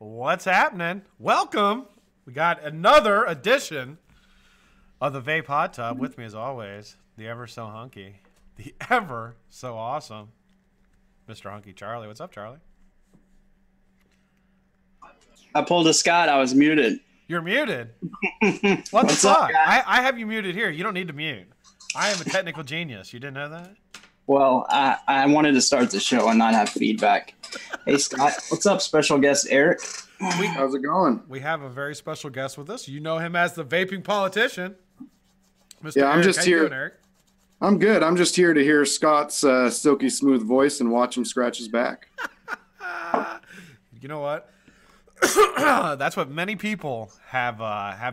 What's happening? Welcome. We got another edition of the Vape Hot Tub. With me, as always, the ever so hunky, the ever so awesome Mr. Hunky Charlie. What's up, Charlie? I pulled a Scott. I was muted. You're muted? What the fuck? I have you muted here. You don't need to mute. I am a technical genius. You didn't know that? Well, I wanted to start the show and not have feedback. Hey, Scott. What's up, special guest Eric? How's it going? We have a very special guest with us. You know him as the vaping politician. Mr. Yeah, I'm Eric. just How here. You doing, Eric? I'm good. I'm just here to hear Scott's silky smooth voice and watch him scratch his back. You know what? That's what many people have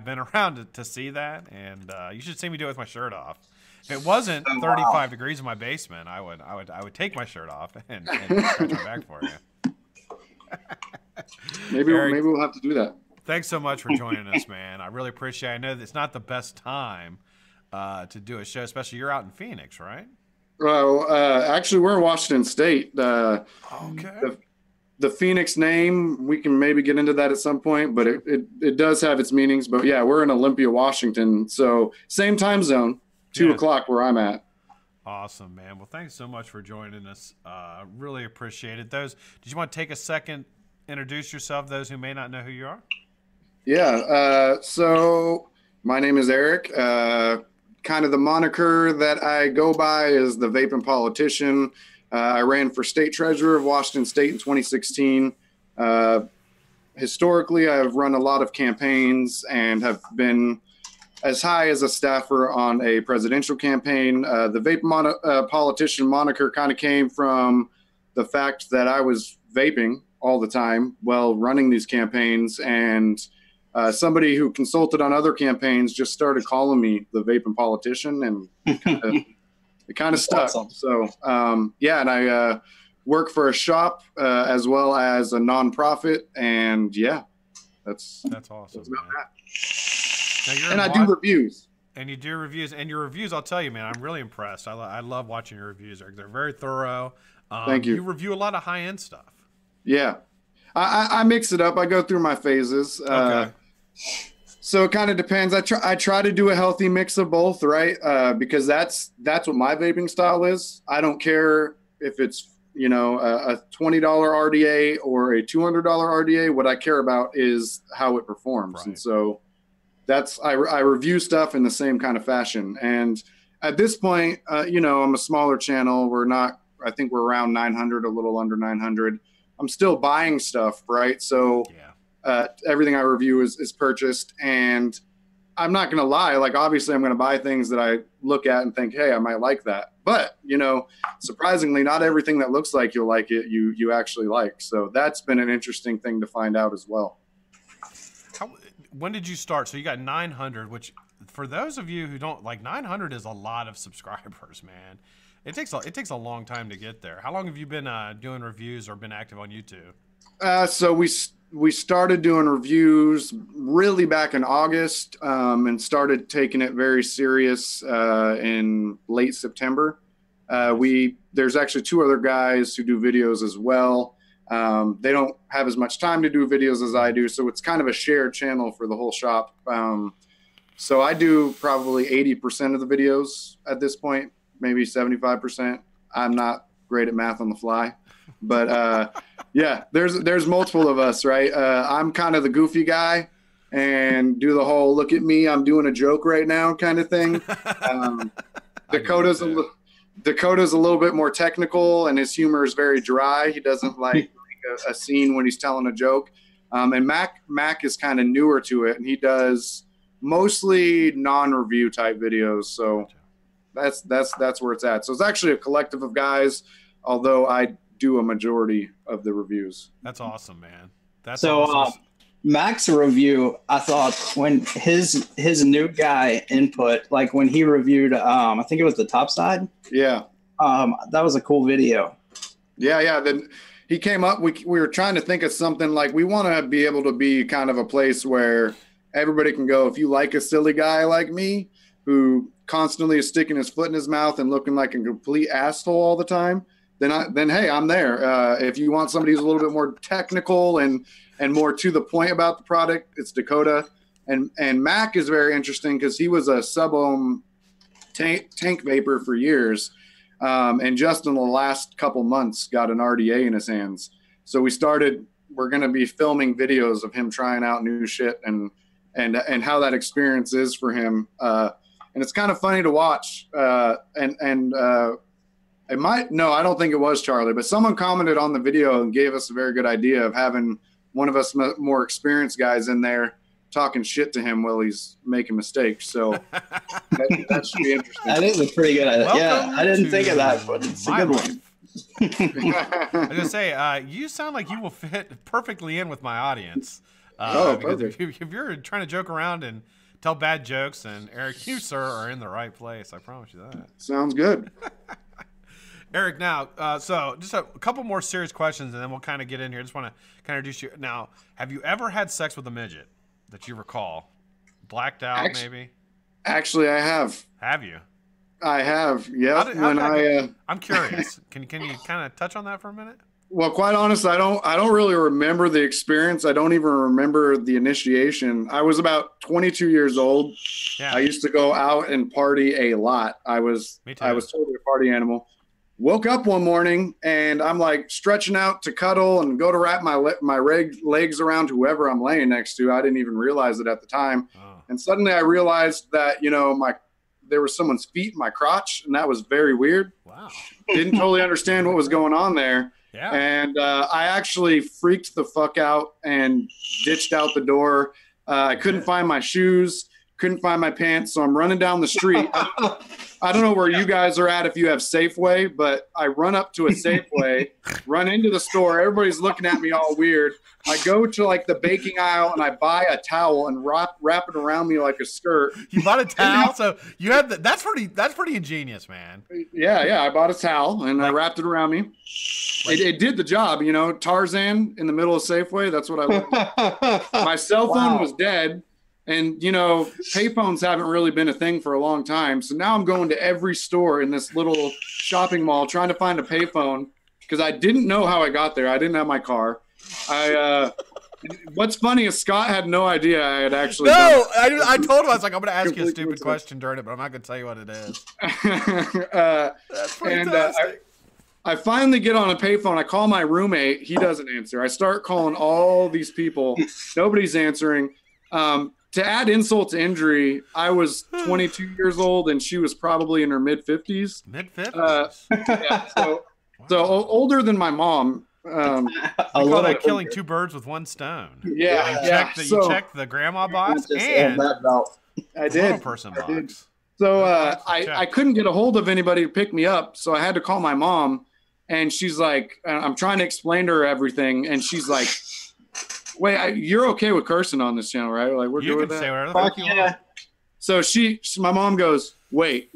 been around to see that, and you should see me do it with my shirt off. If it wasn't 35 degrees in my basement, I would take my shirt off and scratch my back for you. Maybe Eric, we'll have to do that. Thanks so much for joining us, man. I really appreciate it. I know that it's not the best time to do a show, especially you're out in Phoenix, right? Well, actually, we're in Washington State. Okay. The Phoenix name, we can maybe get into that at some point, but it does have its meanings. But yeah, we're in Olympia, Washington. So same time zone, 2 o'clock where I'm at. Awesome, man. Well, thanks so much for joining us. Really appreciate it. Did you want to take a second, introduce yourself, those who may not know who you are? Yeah. So my name is Eric. Kind of the moniker that I go by is the Vaping Politician. I ran for state treasurer of Washington State in 2016. Historically, I've run a lot of campaigns and have been as high as a staffer on a presidential campaign. The Vape Politician moniker kind of came from the fact that I was vaping all the time while running these campaigns, and somebody who consulted on other campaigns just started calling me the Vaping Politician, and it kind of stuck. Awesome. So, and I work for a shop as well as a nonprofit, and that's awesome. That's about Man. that. And I do reviews. And you do reviews, and your reviews, I'll tell you, man, I'm really impressed. I love watching your reviews. They're very thorough. Thank you. You review a lot of high-end stuff. Yeah. I mix it up. I go through my phases. Okay. So it kind of depends. I try to do a healthy mix of both, right? Because that's what my vaping style is. I don't care if it's, a $20 RDA or a $200 RDA. What I care about is how it performs. Right. And so I review stuff in the same kind of fashion. And at this point, I'm a smaller channel. I think we're around 900, a little under 900. I'm still buying stuff, right? So everything I review is purchased, and I'm not going to lie. Like, obviously I'm going to buy things that I look at and think, hey, I might like that. But, surprisingly, not everything that looks like you'll like it, you actually like. So that's been an interesting thing to find out as well. When did you start? So you got 900, which for those of you who don't like, 900 is a lot of subscribers, man. It takes a long time to get there. How long have you been doing reviews or been active on YouTube? So we started doing reviews really back in August, and started taking it very serious in late September. There's actually 2 other guys who do videos as well. They don't have as much time to do videos as I do, so it's kind of a shared channel for the whole shop. So I do probably 80% of the videos at this point, maybe 75%. I'm not great at math on the fly, but there's multiple of us, right? I'm kind of the goofy guy and do the whole look at me, I'm doing a joke right now kind of thing. Dakota's a little bit more technical, and his humor is very dry. He doesn't like a scene when he's telling a joke. And Mac is kind of newer to it, and he does mostly non-review type videos. So that's where it's at. So it's actually a collective of guys, although I do a majority of the reviews. That's awesome, man. That's so awesome. Mac's review, I thought when his new guy input, like when he reviewed, I think it was the top side. Yeah. That was a cool video. Yeah. Then he came up, we were trying to think of something like, we want to be able to be kind of a place where everybody can go, if you like a silly guy like me who constantly is sticking his foot in his mouth and looking like a complete asshole all the time, then hey, I'm there. If you want somebody who's a little bit more technical and and more to the point about the product, it's Dakota. And Mac is very interesting because he was a sub-ohm tank vapor for years, and just in the last couple months got an RDA in his hands. So we're going to be filming videos of him trying out new shit and how that experience is for him. And it's kind of funny to watch. I don't think it was Charlie, but someone commented on the video and gave us a very good idea of having one of us more experienced guys in there talking shit to him while he's making mistakes. So that should be interesting. That is a pretty good idea. Yeah, I didn't think of that, but it's a good one. I was gonna say, you sound like you will fit perfectly in with my audience. Perfect. If you're trying to joke around and tell bad jokes, then Eric, you sir are in the right place. I promise you that. Sounds good. Eric, now, so just a couple more serious questions, and then we'll kind of get in here. I just want to kind of introduce you. Now, have you ever had sex with a midget that you recall? Blacked out, maybe? Actually, I have. Have you? I have, yeah. I'm curious. Can you kind of touch on that for a minute? Well, quite honest, I don't really remember the experience. I don't even remember the initiation. I was about 22 years old. Yeah. I used to go out and party a lot. I was totally a party animal. Woke up one morning and I'm like stretching out to cuddle and go to wrap my legs around whoever I'm laying next to. I didn't even realize it at the time. Oh. And suddenly I realized that, there was someone's feet in my crotch, and that was very weird. Wow. Didn't totally understand what was going on there. Yeah. And I actually freaked the fuck out and ditched out the door. I couldn't find my shoes, couldn't find my pants, so I'm running down the street. I don't know where you guys are at if you have Safeway, but I run up to a Safeway, run into the store. Everybody's looking at me all weird. I go to like the baking aisle and I buy a towel and wrap it around me like a skirt. You bought a towel, so you have that's pretty ingenious, man. Yeah. I bought a towel and I wrapped it around me. It did the job, Tarzan in the middle of Safeway. That's what I looked. My cell phone was dead. And, payphones haven't really been a thing for a long time. So now I'm going to every store in this little shopping mall trying to find a payphone because I didn't know how I got there. I didn't have my car. What's funny is Scott had no idea I had actually. No, I told him, I was like, I'm going to ask you a stupid question during it, but I'm not going to tell you what it is. That's fantastic. I finally get on a payphone. I call my roommate. He doesn't answer. I start calling all these people. Nobody's answering. To add insult to injury, I was 22 years old and she was probably in her mid-50s. Mid-50s? Yeah, so older than my mom. You call that killing two birds with one stone. Yeah. You checked the grandma box and I did. Little person box. So I couldn't get a hold of anybody to pick me up, so I had to call my mom. And she's like, I'm trying to explain to her everything, and she's like, wait, you're okay with cursing on this channel, right? Like, we're good with that? Say whatever the fuck you want. So my mom goes, wait.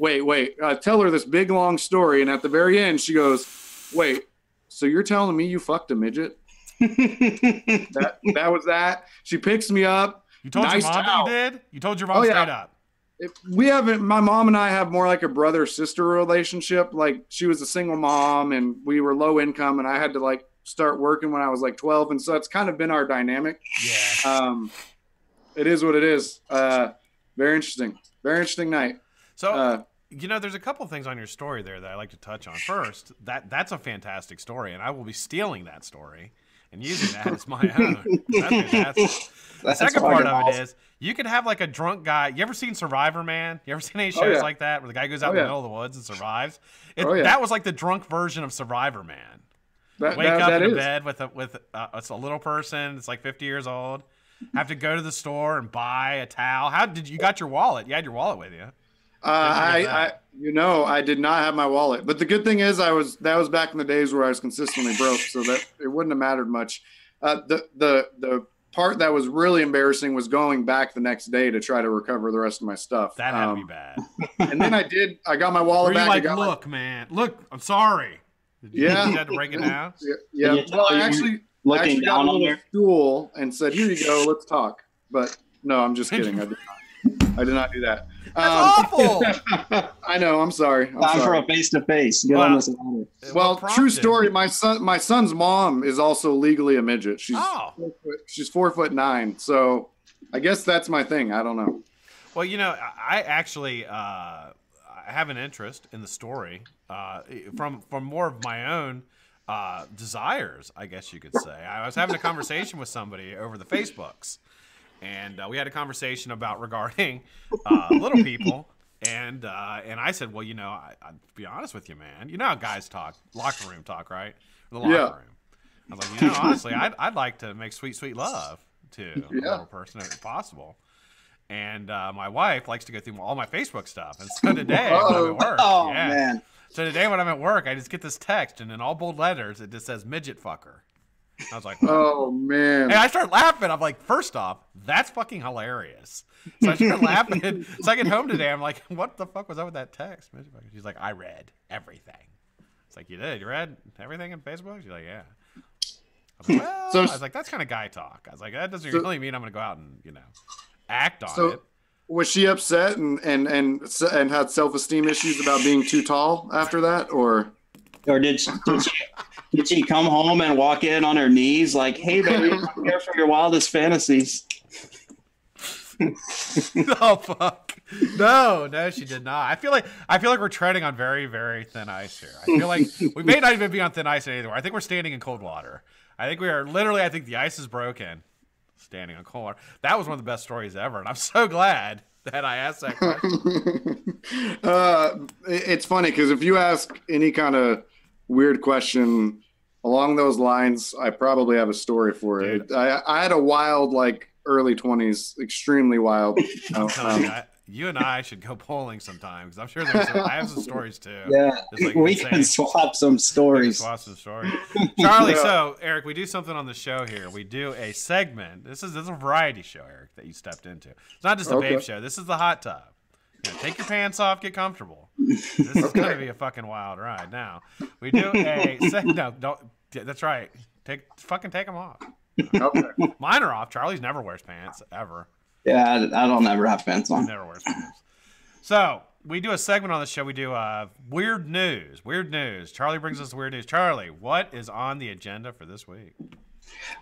Tell her this big, long story. And at the very end, she goes, wait, so you're telling me you fucked a midget? that was that. She picks me up. You told your mom that you did? You told your mom straight up? My mom and I have more like a brother-sister relationship. Like, she was a single mom and we were low income and I had to like start working when I was like 12. And so it's kind of been our dynamic. Yeah. It is what it is. Very interesting night. So, there's a couple things on your story there that I like to touch on. First, that's a fantastic story, and I will be stealing that story and using that as my own. That's fantastic. The second part of it is you could have like a drunk guy. You ever seen Survivor, man? You ever seen any shows like that where the guy goes out in the middle of the woods and survives? That was like the drunk version of Survivor, man. Wake up in bed with a little person. It's like 50 years old. Have to go to the store and buy a towel. How did you got your wallet? You had your wallet with you. I did not have my wallet, but the good thing is that was back in the days where I was consistently broke, so that it wouldn't have mattered much. The part that was really embarrassing was going back the next day to try to recover the rest of my stuff. That had to be bad. And then I got my wallet back. Like, look, man, I'm sorry. You had to break it down. Yeah. Well, I actually got a little stool and said, "Here you go, let's talk." But no, I'm just kidding. I did not. I did not do that. That's awful. I know. I'm sorry. Time for a face-to-face. Get on this ladder. Well, true story. My son's mom is also legally a midget. She's 4'9". So I guess that's my thing. I don't know. Well, you know, I actually I have an interest in the story from more of my own desires, I guess you could say. I was having a conversation with somebody over the Facebooks, and we had a conversation regarding little people, and I said, well, you know, I'd be honest with you, man. You know how guys talk, locker room talk, right? The locker room. I was like, you know, honestly, I'd like to make sweet, sweet love to a little person if possible. And my wife likes to go through all my Facebook stuff. And so today, when I'm at work, man. So today when I'm at work, I just get this text, and in all bold letters, it just says midget fucker. I was like, what? Oh, man. And I start laughing. I'm like, first off, that's fucking hilarious. So I start laughing. So I get home today. I'm like, what the fuck was up with that text? Midget fucker. She's like, I read everything. It's like, you did? You read everything in Facebook? She's like, yeah. I was like, well, I was like, that's kind of guy talk. I was like, that doesn't really mean I'm going to go out and, you know, act on it. Was she upset and had self-esteem issues about being too tall after that, or did she come home and walk in on her knees like, hey baby, I'm here for your wildest fantasies? Oh fuck. No, she did not. I feel like we're treading on very, very thin ice here. I feel like we may not even be on thin ice anymore. I think we're standing in cold water. I think we are literally, I think the ice is broken. Standing on cold water. That was one of the best stories ever, and I'm so glad that I asked that question. It's funny because if you ask any kind of weird question along those lines, I probably have a story for it. I had a wild, like, early 20s, extremely wild. You and I should go polling sometime because I'm sure I have some stories too. Yeah, like we can swap some stories. Charlie, so Eric, we do something on the show here. We do a segment. This is a variety show, Eric, that you stepped into. It's not just a vape show. This is the hot tub. You know, take your pants off, get comfortable. This is going to be a fucking wild ride. Now, we do a segment. No, don't. That's right. Take them off. Okay. Mine are off. Charlie's never wears pants ever. Yeah, I don't ever have pants on. Never wears pants. So we do a segment on the show. We do weird news. Weird news. Charlie brings us weird news. Charlie, what is on the agenda for this week?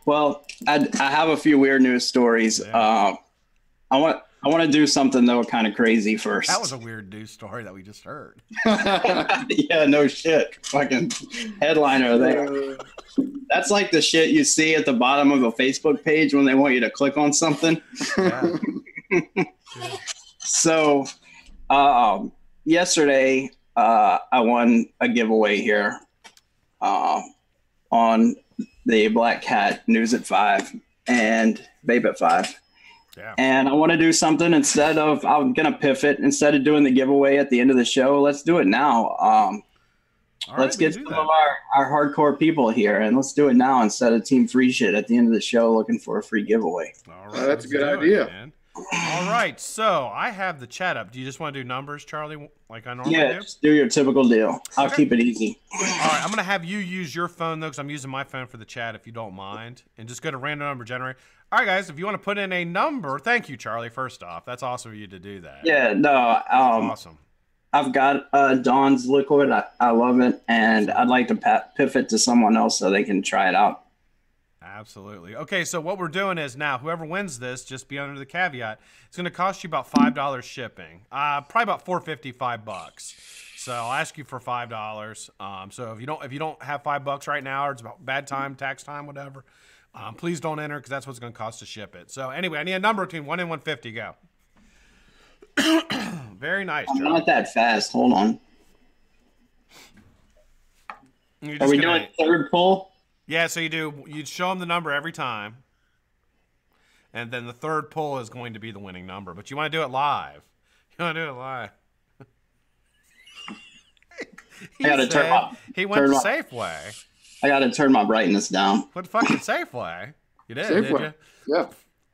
Well, I have a few weird news stories. Yeah. I want to do something though kind of crazy first. That was a weird news story that we just heard. Yeah, no shit. Fucking headliner there. That's like the shit you see at the bottom of a Facebook page when they want you to click on something. Yeah. So, yesterday, I won a giveaway here on the BlackCat News at 5 and Vape at 5. Yeah. And I want to do something I'm going to pivot. Instead of doing the giveaway at the end of the show, let's do it now. Let's get some of our hardcore people here, and let's do it now instead of Team Free Shit at the end of the show looking for a free giveaway. All right, that's a good idea. All right, so I have the chat up. Do you just want to do numbers, Charlie, like I normally do? Yeah, just do your typical deal. I'll keep it easy. All right, I'm going to have you use your phone, though, because I'm using my phone for the chat, if you don't mind. And just go to random number generator. All right, guys, if you want to put in a number, thank you, Charlie, first off. That's awesome of you to do that. Yeah, no. Awesome. I've got Dawn's Liquid. I love it, and I'd like to pivot to someone else so they can try it out. Absolutely. Okay, so what we're doing is now, whoever wins this, just be under the caveat, it's going to cost you about $5 shipping. Probably about $4.55. So I'll ask you for $5. So if you don't have $5 right now, or it's about bad time, tax time, whatever, please don't enter because that's what's going to cost to ship it. So anyway, I need a number between 1 and 150. Go. Very nice, Charlie. I'm not that fast. Hold on. Are we doing third pull? Yeah, so you'd show them the number every time. And then the third pull is going to be the winning number. But you want to do it live. You want to do it live. He went to Safeway. I got to turn my brightness down. What fucking Safeway? You did, Safeway. Did you? Yeah.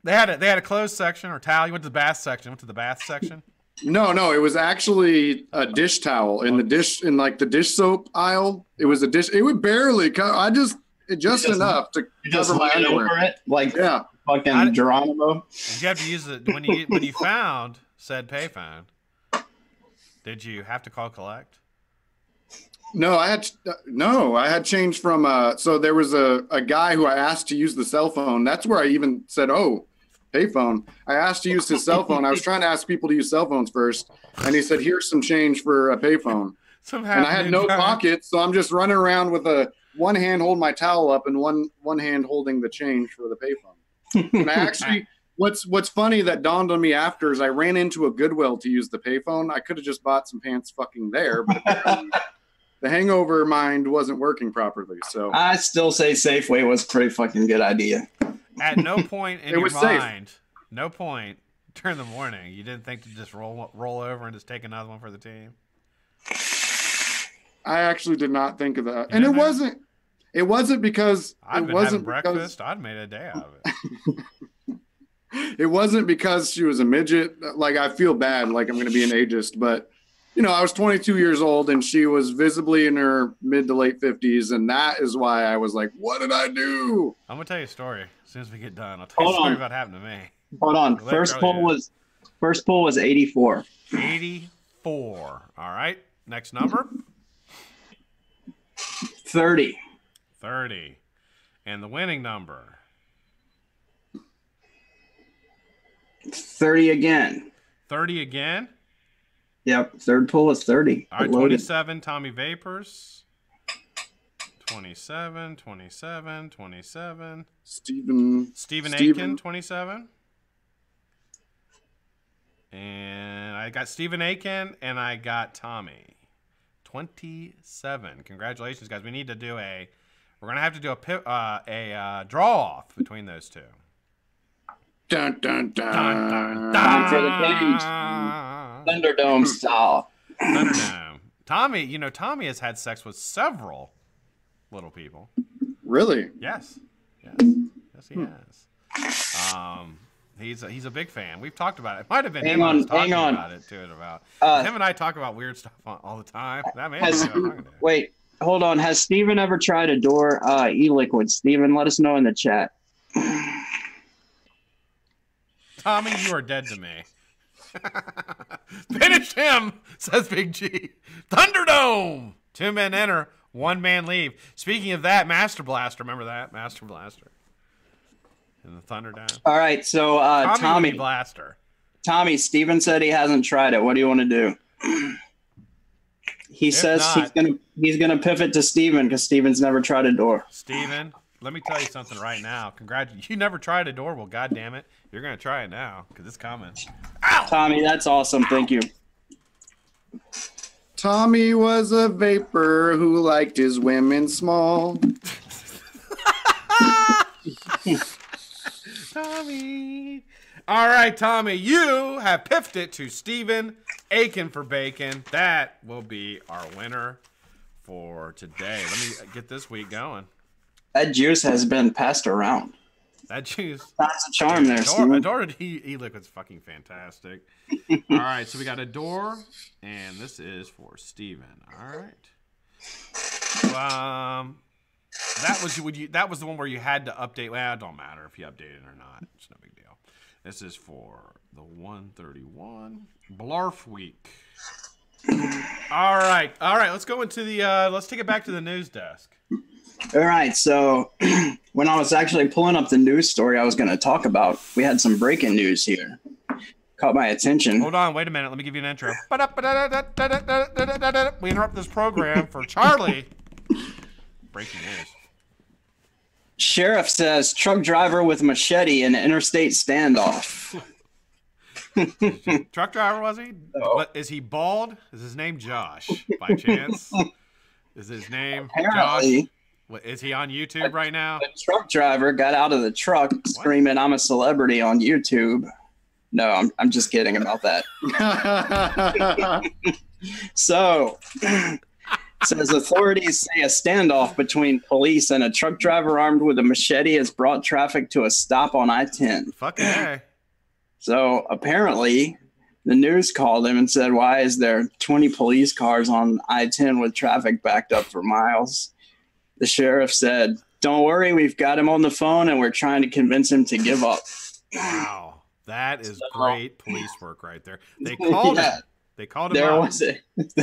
They had a closed section or towel. You went to the bath section. Went to the bath section. No, it was actually a dish towel in the dish soap aisle. It was a dish. It would barely. Just enough to cover my underwear. Over it, like yeah. fucking Geronimo. Did you have to use it when you found said payphone? Did you have to call collect? No, I had changed from so there was a guy who I asked to use the cell phone. That's where I even said, "Oh, payphone." I asked to use his cell phone. I was trying to ask people to use cell phones first, and he said, "Here's some change for a payphone." And I had no pockets, so I'm just running around with one hand holding my towel up and one hand holding the change for the payphone. And I actually, what's funny that dawned on me after is I ran into a Goodwill to use the payphone. I could have just bought some pants fucking there, but the hangover mind wasn't working properly. So I still say Safeway was a pretty fucking good idea. At no point in your mind, no point during the morning, you didn't think to just roll over and just take another one for the team? I actually did not think of that. And it wasn't because I'd been having breakfast. I'd made a day out of it. It wasn't because she was a midget. Like, I feel bad, like I'm going to be an ageist, but I was 22 years old and she was visibly in her mid to late 50s. And that is why I was like, what did I do? I'm going to tell you a story as soon as we get done. I'll tell you a story about what happened to me. Hold on. First poll was 84. 84. All right. Next number. 30. 30. And the winning number? 30 again. 30 again? Yep. Third poll was 30. All right, 27, Tommy Vapors. 27. Stephen Aiken, 27. And I got Stephen Aiken, and I got Tommy. 27. Congratulations, guys. We need to do we're going to have to do a draw-off between those two. Dun, dun, dun. Dun, dun, dun. For the games. Thunderdome style. Thunderdome. Tommy, Tommy has had sex with several little people. Really? Yes. Yes, he has. He's a big fan. We've talked about it. It might have been him talking about it too. Him and I talk about weird stuff all the time. That may have been wait, hold on. Has Steven ever tried a door ELiquid? Steven, let us know in the chat. Tommy, you are dead to me. Finish him, says Big G. Thunderdome. 2 men enter, 1 man leave. Speaking of that, Master Blaster. Remember that? Master Blaster. In the Thunderdome. All right, so Tommy Blaster. Tommy, Steven said he hasn't tried it. What do you want to do? He says he's gonna pivot to Steven because Steven's never tried a door. Steven, let me tell you something right now. Congratulations. You never tried a door. Well, goddamn it. You're going to try it now because it's coming. Ow! Tommy, that's awesome. Thank you. Tommy was a vapor who liked his women small. Tommy. All right, Tommy, you have piffed it to Stephen Aiken for bacon. That will be our winner for today. Let me get this week going. That juice has been passed around. That juice. That's a charm there, Adore ELiquid's fucking fantastic. All right, so we got Adore, and this is for Steven. All right. That was the one where you had to update. Well, it don't matter if you update it or not. It's no big deal. This is for the 131 Blarf Week. All right. Let's go into let's take it back to the news desk. All right, so when I was actually pulling up the news story I was going to talk about, we had some breaking news here. Caught my attention. Hold on, wait a minute. Let me give you an intro. We interrupt this program for Charlie. Breaking news. Sheriff says truck driver with machete in interstate standoff. Truck driver, was he? No. What, is he bald? Is his name Josh, by chance? Is his name Apparently, Josh? What, is he on YouTube right now? The truck driver got out of the truck screaming, "I'm a celebrity" on YouTube. No, I'm just kidding about that. So, says authorities say a standoff between police and a truck driver armed with a machete has brought traffic to a stop on I-10. Fucking A. So apparently the news called him and said, why is there 20 police cars on I-10 with traffic backed up for miles? The sheriff said, Don't worry, we've got him on the phone, and we're trying to convince him to give up. Wow, that is great police work right there. They called him. They called him.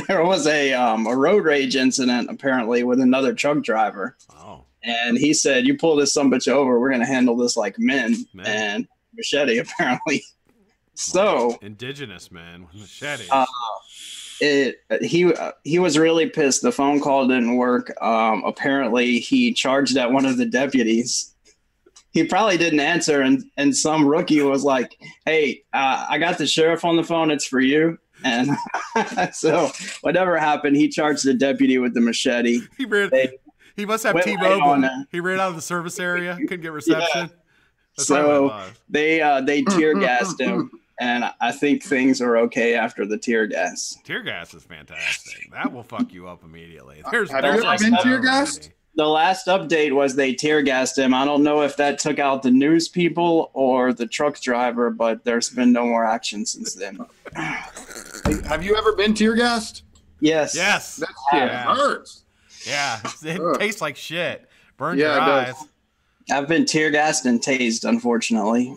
There was a road rage incident apparently with another truck driver. Oh. And he said, "You pull this sumbitch over, we're gonna handle this like men." And machete apparently. So indigenous men with machetes. He was really pissed. The phone call didn't work. Apparently he charged at one of the deputies. He probably didn't answer, and some rookie was like, "Hey, I got the sheriff on the phone. It's for you." And so whatever happened, he charged the deputy with the machete. He must have T-Mobile. He ran out of the service area, couldn't get reception. Yeah. So they tear gassed him, and I think things are okay after the tear gas. Tear gas is fantastic. That will fuck you up immediately. Have you ever been tear gassed? The last update was they tear gassed him. I don't know if that took out the news people or the truck driver, but there's been no more action since then. Have you ever been tear gassed? Yes. Yes. That shit hurts. Yeah, it tastes like shit. Burns your eyes. I've been tear gassed and tased, unfortunately.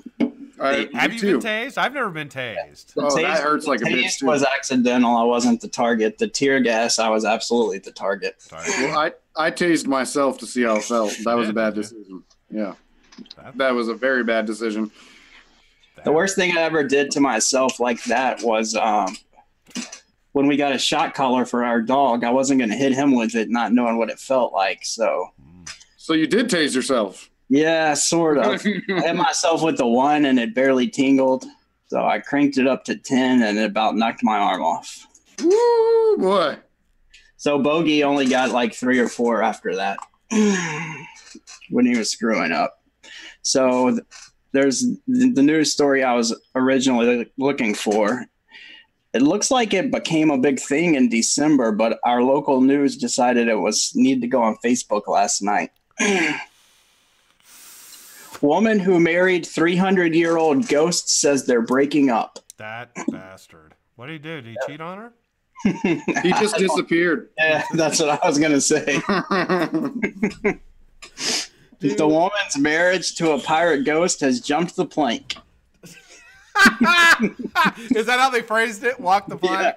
Have you been tased? I've never been tased. That hurts like a bitch too. Was accidental. I wasn't the target. The tear gas, I was absolutely the target. Well, I tased myself to see how it felt. That was a bad decision. Yeah, that was a very bad decision. The worst thing I ever did to myself like that was when we got a shot collar for our dog. I wasn't going to hit him with it, not knowing what it felt like. So you did tase yourself? Yeah, sort of. I hit myself with the 1 and it barely tingled. So I cranked it up to 10 and it about knocked my arm off. Woo, boy. So Bogey only got like 3 or 4 after that when he was screwing up. So there's the news story I was originally looking for. It looks like it became a big thing in December, but our local news decided it needed to go on Facebook last night. Woman who married 300-year-old ghost says they're breaking up. That bastard. What did he do? Did he cheat on her? He just disappeared. Yeah, that's what I was going to say. The woman's marriage to a pirate ghost has jumped the plank. Is that how they phrased it? Walk the plank?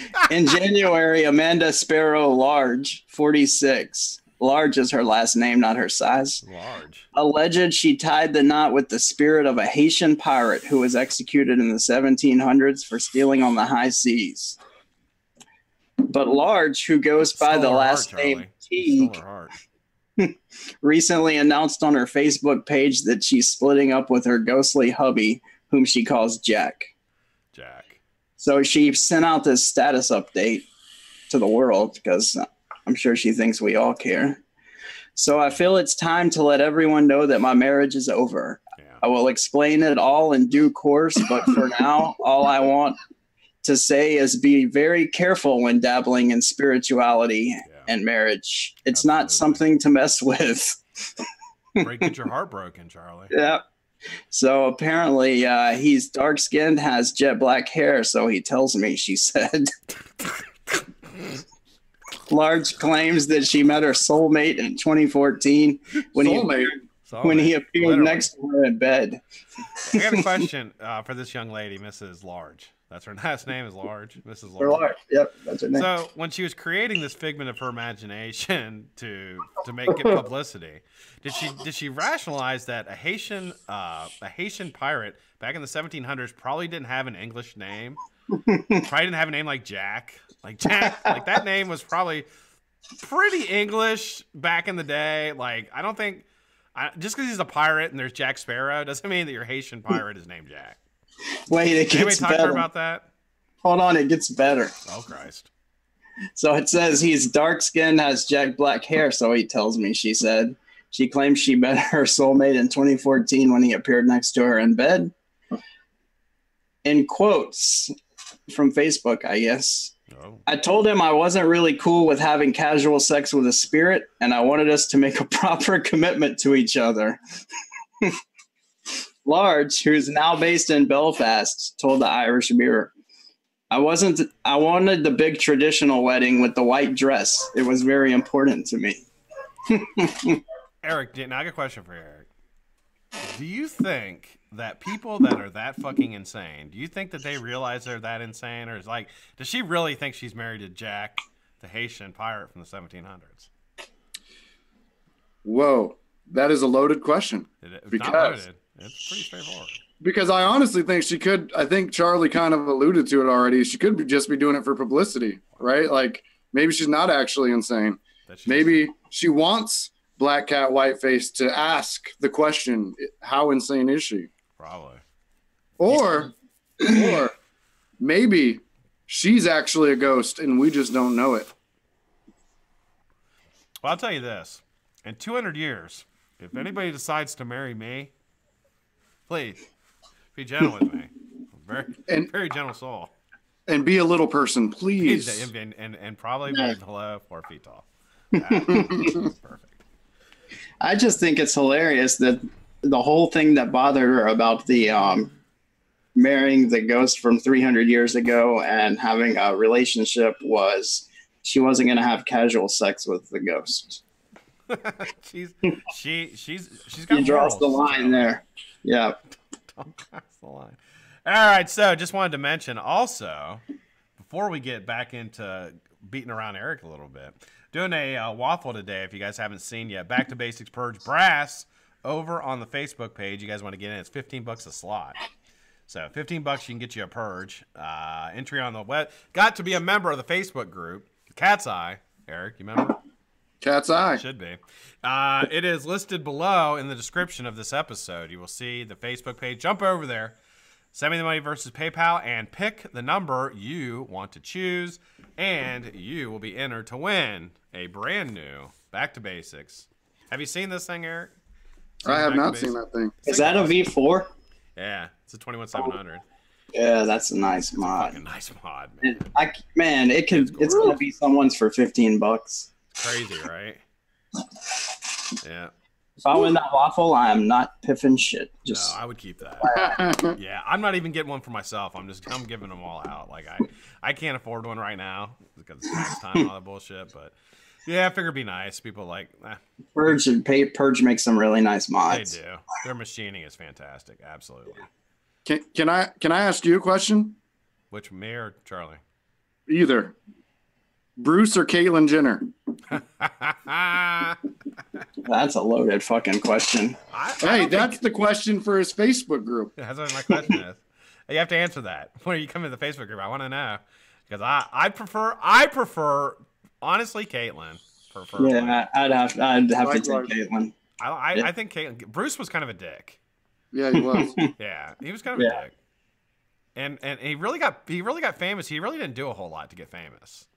Yeah. In January, Amanda Sparrow Large, 46. Large is her last name, not her size. Large. Alleged she tied the knot with the spirit of a Haitian pirate who was executed in the 1700s for stealing on the high seas. But Large, who goes by the last name Teague, recently announced on her Facebook page that she's splitting up with her ghostly hubby, whom she calls Jack. So she sent out this status update to the world because I'm sure she thinks we all care. So I feel it's time to let everyone know that my marriage is over. Yeah. I will explain it all in due course, but for now, all I want to say is be very careful when dabbling in spirituality and marriage. It's not something to mess with. Get your heart broken, Charlie. Yeah. So apparently he's dark-skinned, has jet black hair, so he tells me, she said. Large claims that she met her soulmate in 2014 when he appeared Literally. Next to her in bed. I got a question for this young lady, Mrs. Large. That's her last name is Large, Mrs. Large. Yep, that's her name. So when she was creating this figment of her imagination to get publicity, did she rationalize that a Haitian pirate back in the 1700s probably didn't have an English name? Probably didn't have a name like Jack. Like that name was probably pretty English back in the day. Like I don't think just because he's a pirate and there's Jack Sparrow doesn't mean that your Haitian pirate is named Jack. Wait, it gets better. Talk about that? Hold on, it gets better. Oh Christ! So it says he's dark skinned, has jet black hair. So he tells me. She said she claims she met her soulmate in 2014 when he appeared next to her in bed. In quotes from Facebook, I guess. Oh. I told him I wasn't really cool with having casual sex with a spirit, and I wanted us to make a proper commitment to each other. Large, who's now based in Belfast, told the Irish Mirror, I wanted the big traditional wedding with the white dress. It was very important to me. Eric, now I got a question for Eric. Do you think that people that are that fucking insane, do you think that they realize they're that insane? Or is like, does she really think she's married to Jack, the Haitian pirate from the 1700s? Whoa, that is a loaded question. It's not loaded. It's pretty straightforward. Because I honestly think she could, I think Charlie kind of alluded to it already. She could just be doing it for publicity, right? Like maybe she's not actually insane. Maybe she wants BlackCat Whiteface to ask the question, how insane is she? Probably. Or maybe she's actually a ghost and we just don't know it. Well, I'll tell you this. In 200 years, if anybody decides to marry me, please be gentle with me. Very gentle soul. And be a little person, please. And probably be below 4 feet tall. That's perfect. I just think it's hilarious that the whole thing that bothered her about the marrying the ghost from 300 years ago and having a relationship was she wasn't going to have casual sex with the ghost. she's got she draws the line there. Yeah. Don't cross the line. All right, so just wanted to mention also, before we get back into beating around Eric a little bit, doing a waffle today, if you guys haven't seen yet. Back to Basics Purge Brass over on the Facebook page. You guys want to get in, it's $15 a slot. So $15 you can get you a purge. Entry on the web. Got to be a member of the Facebook group. Cat's Eye. Eric, you remember? Cat's Eye. Should be. It is listed below in the description of this episode. You will see the Facebook page. Jump over there. Send me the money versus PayPal and pick the number you want to choose. And you will be entered to win a brand new Back to Basics. Have you seen this thing, Eric? I have not seen that thing. Is that a V4? Yeah, it's a 21700. Yeah, that's a nice mod. Fucking nice mod, man. It's gonna be someone's for $15. Crazy, right? Yeah. If I win that waffle, I am not piffing shit. No, I would keep that. Yeah, I'm not even getting one for myself. I'm giving them all out. Like I can't afford one right now because it's tax time and all that bullshit. But yeah, I figure it'd be nice. People like Purge makes some really nice mods. They do. Their machining is fantastic. Absolutely. Can I ask you a question? Which, me or Charlie? Either. Bruce or Caitlyn Jenner? That's a loaded fucking question. That's the question for his Facebook group. That's what my question is. You have to answer that. When you come to the Facebook group, I want to know. Because I prefer, honestly, Caitlyn. Yeah, I'd have to take Caitlyn. I think Caitlyn. Bruce was kind of a dick. Yeah, he was. Yeah, he was kind of a dick. And he really got famous. He really didn't do a whole lot to get famous.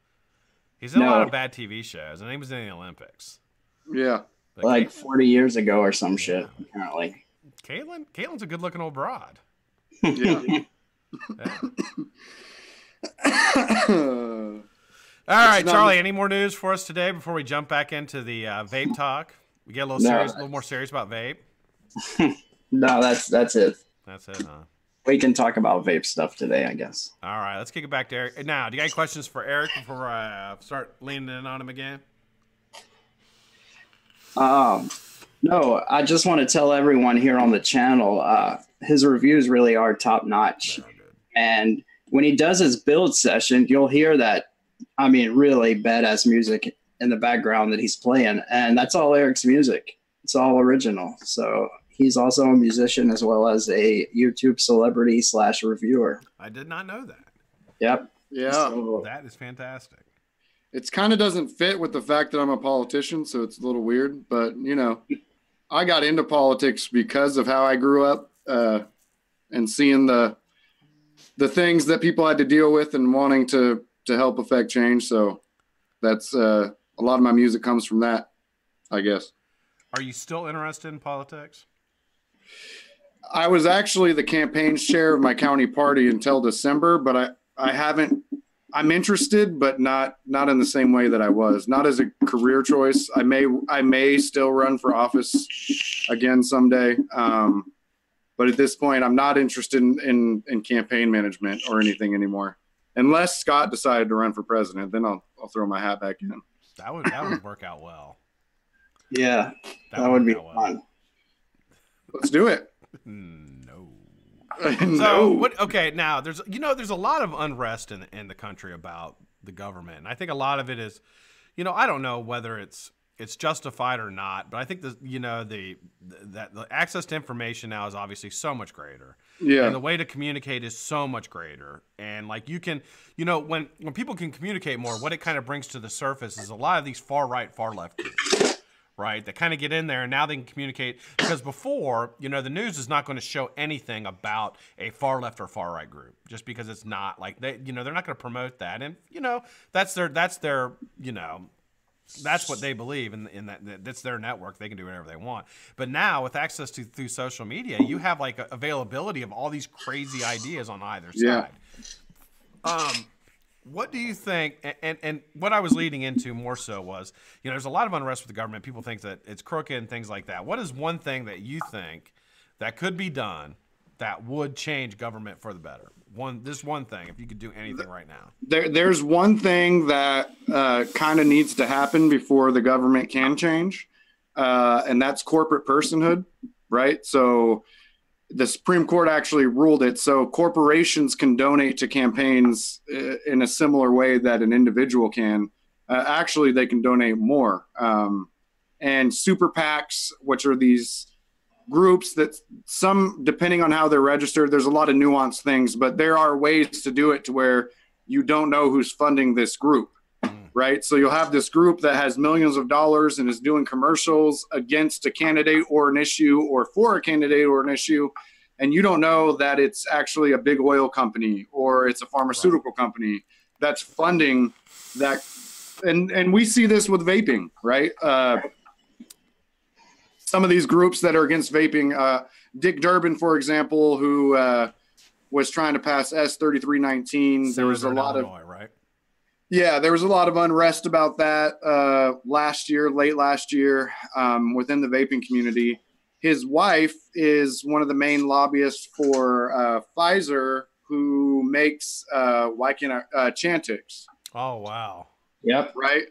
He's in a lot of bad TV shows, and he was in the Olympics. Yeah. But like 40 years ago or some shit, apparently. Caitlin's a good-looking old broad. Yeah. All right, Charlie, any more news for us today before we jump back into the vape talk? We get a little more serious about vape? No, that's it. That's it, huh? We can talk about vape stuff today, I guess. All right, let's kick it back to Eric. Now, do you got any questions for Eric before I start leaning in on him again? No, I just want to tell everyone here on the channel, his reviews really are top notch. And when he does his build session, you'll hear that, really badass music in the background that he's playing. And that's all Eric's music. It's all original. So he's also a musician as well as a YouTube celebrity / reviewer. I did not know that. Yep. Yeah. So, that is fantastic. It kind of doesn't fit with the fact that I'm a politician, so it's a little weird. But, I got into politics because of how I grew up and seeing the things that people had to deal with and wanting to help affect change. So that's a lot of my music comes from that, I guess. Are you still interested in politics? I was actually the campaign chair of my county party until December, but I haven't. I'm interested, but not in the same way that I was. Not as a career choice. I may still run for office again someday, but at this point, I'm not interested in campaign management or anything anymore. Unless Scott decided to run for president, then I'll throw my hat back in. That would work out well. Yeah, that would be fun. Let's do it. No. No. So what? Okay, now there's a lot of unrest in the country about the government, and I think a lot of it is, I don't know whether it's justified or not, but I think the access to information now is obviously so much greater. Yeah. And the way to communicate is so much greater. And like you can, when people can communicate more, what it kind of brings to the surface is a lot of these far right, far left groups, right? That kind of get in there and now they can communicate, because before, the news is not going to show anything about a far left or far right group, just because it's not like they're not going to promote that. And, that's their, that's what they believe in that's their network. They can do whatever they want. But now with access through social media, you have like availability of all these crazy ideas on either side. What do you think? And what I was leading into more so was, there's a lot of unrest with the government. People think that it's crooked and things like that. What is one thing that you think that could be done that would change government for the better? This one thing, if you could do anything right now. There's one thing that kind of needs to happen before the government can change, and that's corporate personhood, right? So the Supreme Court actually ruled it. So corporations can donate to campaigns in a similar way that an individual can. Actually, they can donate more. And super PACs, which are these groups that some, depending on how they're registered, there's a lot of nuanced things, but there are ways to do it to where you don't know who's funding this group, right? So you'll have this group that has millions of dollars and is doing commercials against a candidate or an issue, or for a candidate or an issue, and you don't know that it's actually a big oil company or it's a pharmaceutical company that's funding that. And we see this with vaping, right? Some of these groups that are against vaping, Dick Durbin, for example, who was trying to pass S3319. There was a lot Illinois, right? Yeah, there was a lot of unrest about that late last year, within the vaping community. His wife is one of the main lobbyists for Pfizer, who makes Chantix. Oh, wow. Yep. Right.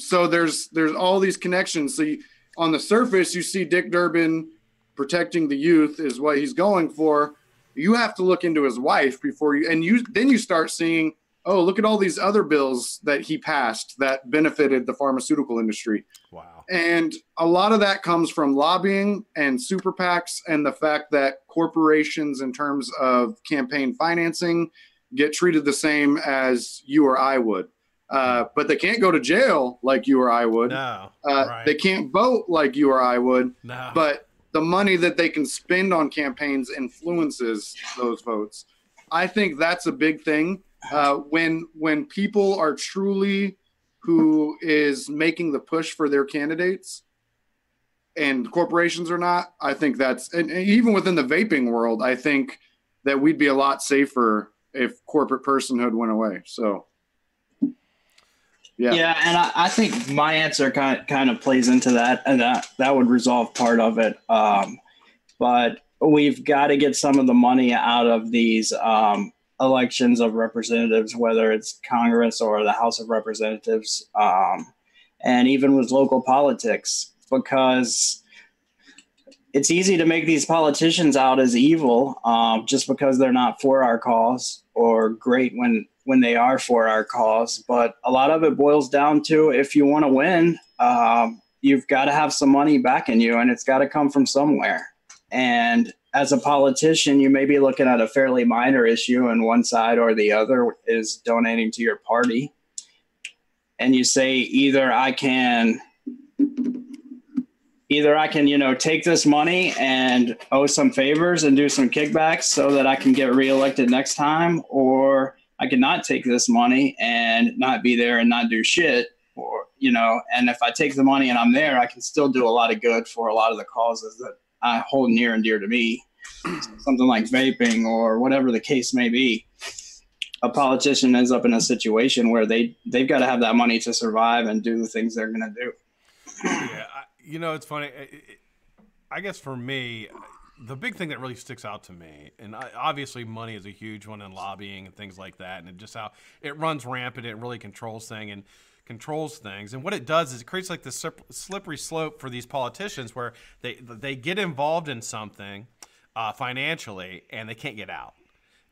So there's all these connections. So on the surface, you see Dick Durbin protecting the youth is what he's going for. You have to look into his wife before then you start seeing, oh, look at all these other bills that he passed that benefited the pharmaceutical industry. Wow. And a lot of that comes from lobbying and super PACs, and the fact that corporations, in terms of campaign financing, get treated the same as you or I would. But they can't go to jail like you or I would. No. They can't vote like you or I would. No. But the money that they can spend on campaigns influences those votes. I think that's a big thing. When people are truly who is making the push for their candidates, and corporations are not, I think and even within the vaping world, I think that we'd be a lot safer if corporate personhood went away. So. Yeah, and I think my answer kind of plays into that, and that would resolve part of it. But we've got to get some of the money out of these elections of representatives, whether it's Congress or the House of Representatives, and even with local politics, because it's easy to make these politicians out as evil just because they're not for our cause, or great when they are for our cause. But a lot of it boils down to, if you want to win, you've got to have some money backing you, and it's got to come from somewhere. And as a politician, you may be looking at a fairly minor issue, and one side or the other is donating to your party. And you say, either I can, take this money and owe some favors and do some kickbacks so that I can get reelected next time, or I cannot take this money and not be there and not do shit, or, and if I take the money and I'm there, I can still do a lot of good for a lot of the causes that I hold near and dear to me. Something like vaping or whatever the case may be. A politician ends up in a situation where they've got to have that money to survive and do the things they're going to do. Yeah. It's funny. I guess for me, the big thing that really sticks out to me, and obviously money is a huge one in lobbying and things like that, and just how it runs rampant, it really controls things. And what it does is it creates like this slippery slope for these politicians where they get involved in something financially and they can't get out.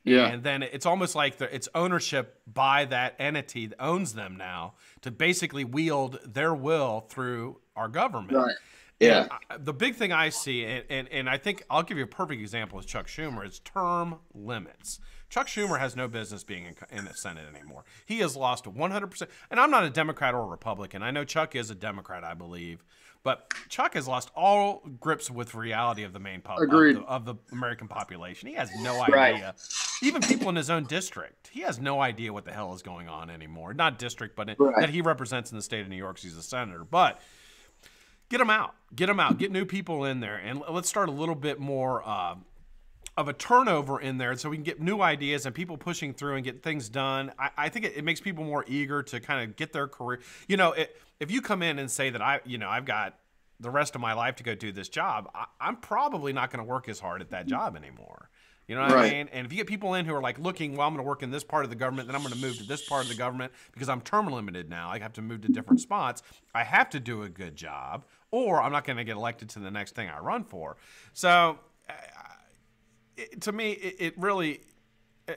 Yeah. And then it's almost like it's ownership by that entity that owns them now to basically wield their will through our government. Right. Yeah. The big thing I see, and I think I'll give you a perfect example is Chuck Schumer, is term limits. Chuck Schumer has no business being in the Senate anymore. He has lost 100%. And I'm not a Democrat or a Republican. I know Chuck is a Democrat, I believe. But Chuck has lost all grips with reality of the main public, of the American population. He has no idea. Right. Even people in his own district, he has no idea what the hell is going on anymore. Not district, but that he represents in the state of New York. He's a senator. But get him out. Get new people in there. And let's start a little bit more of a turnover in there so we can get new ideas and people pushing through and get things done. I think it makes people more eager to kind of get their career. You know, if you come in and say that I've got the rest of my life to go do this job, I'm probably not going to work as hard at that job anymore. You know what I mean? And if you get people in who are like looking, well, I'm going to work in this part of the government, then I'm going to move to this part of the government because I'm term limited now. I have to move to different spots. I have to do a good job or I'm not going to get elected to the next thing I run for. So to me, it really,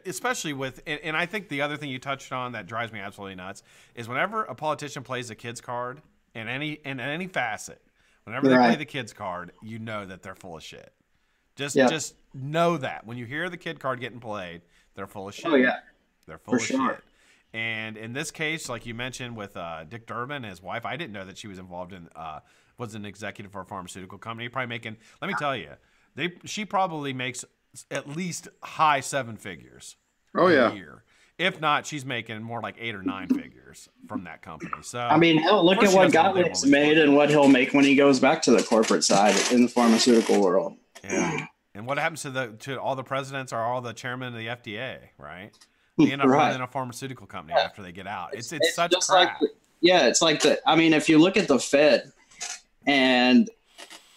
especially with, and I think the other thing you touched on that drives me absolutely nuts is whenever a politician plays a kid's card in any facet, whenever they play the kid's card, you know that they're full of shit. Just know that when you hear the kid card getting played, they're full of shit. Oh yeah, they're full of shit. And in this case, like you mentioned with Dick Durbin and his wife, I didn't know that she was involved in was an executive for a pharmaceutical company, probably making. Let me tell you, she probably makes at least high seven figures a year. If not, she's making more like 8 or 9 figures from that company. So I mean, hell, look at what Gottlieb's made and what he'll make when he goes back to the corporate side in the pharmaceutical world. Yeah. And what happens to all the presidents or all the chairmen of the FDA, right? They end up running a pharmaceutical company after they get out. It's such crap. It's like I mean, if you look at the Fed and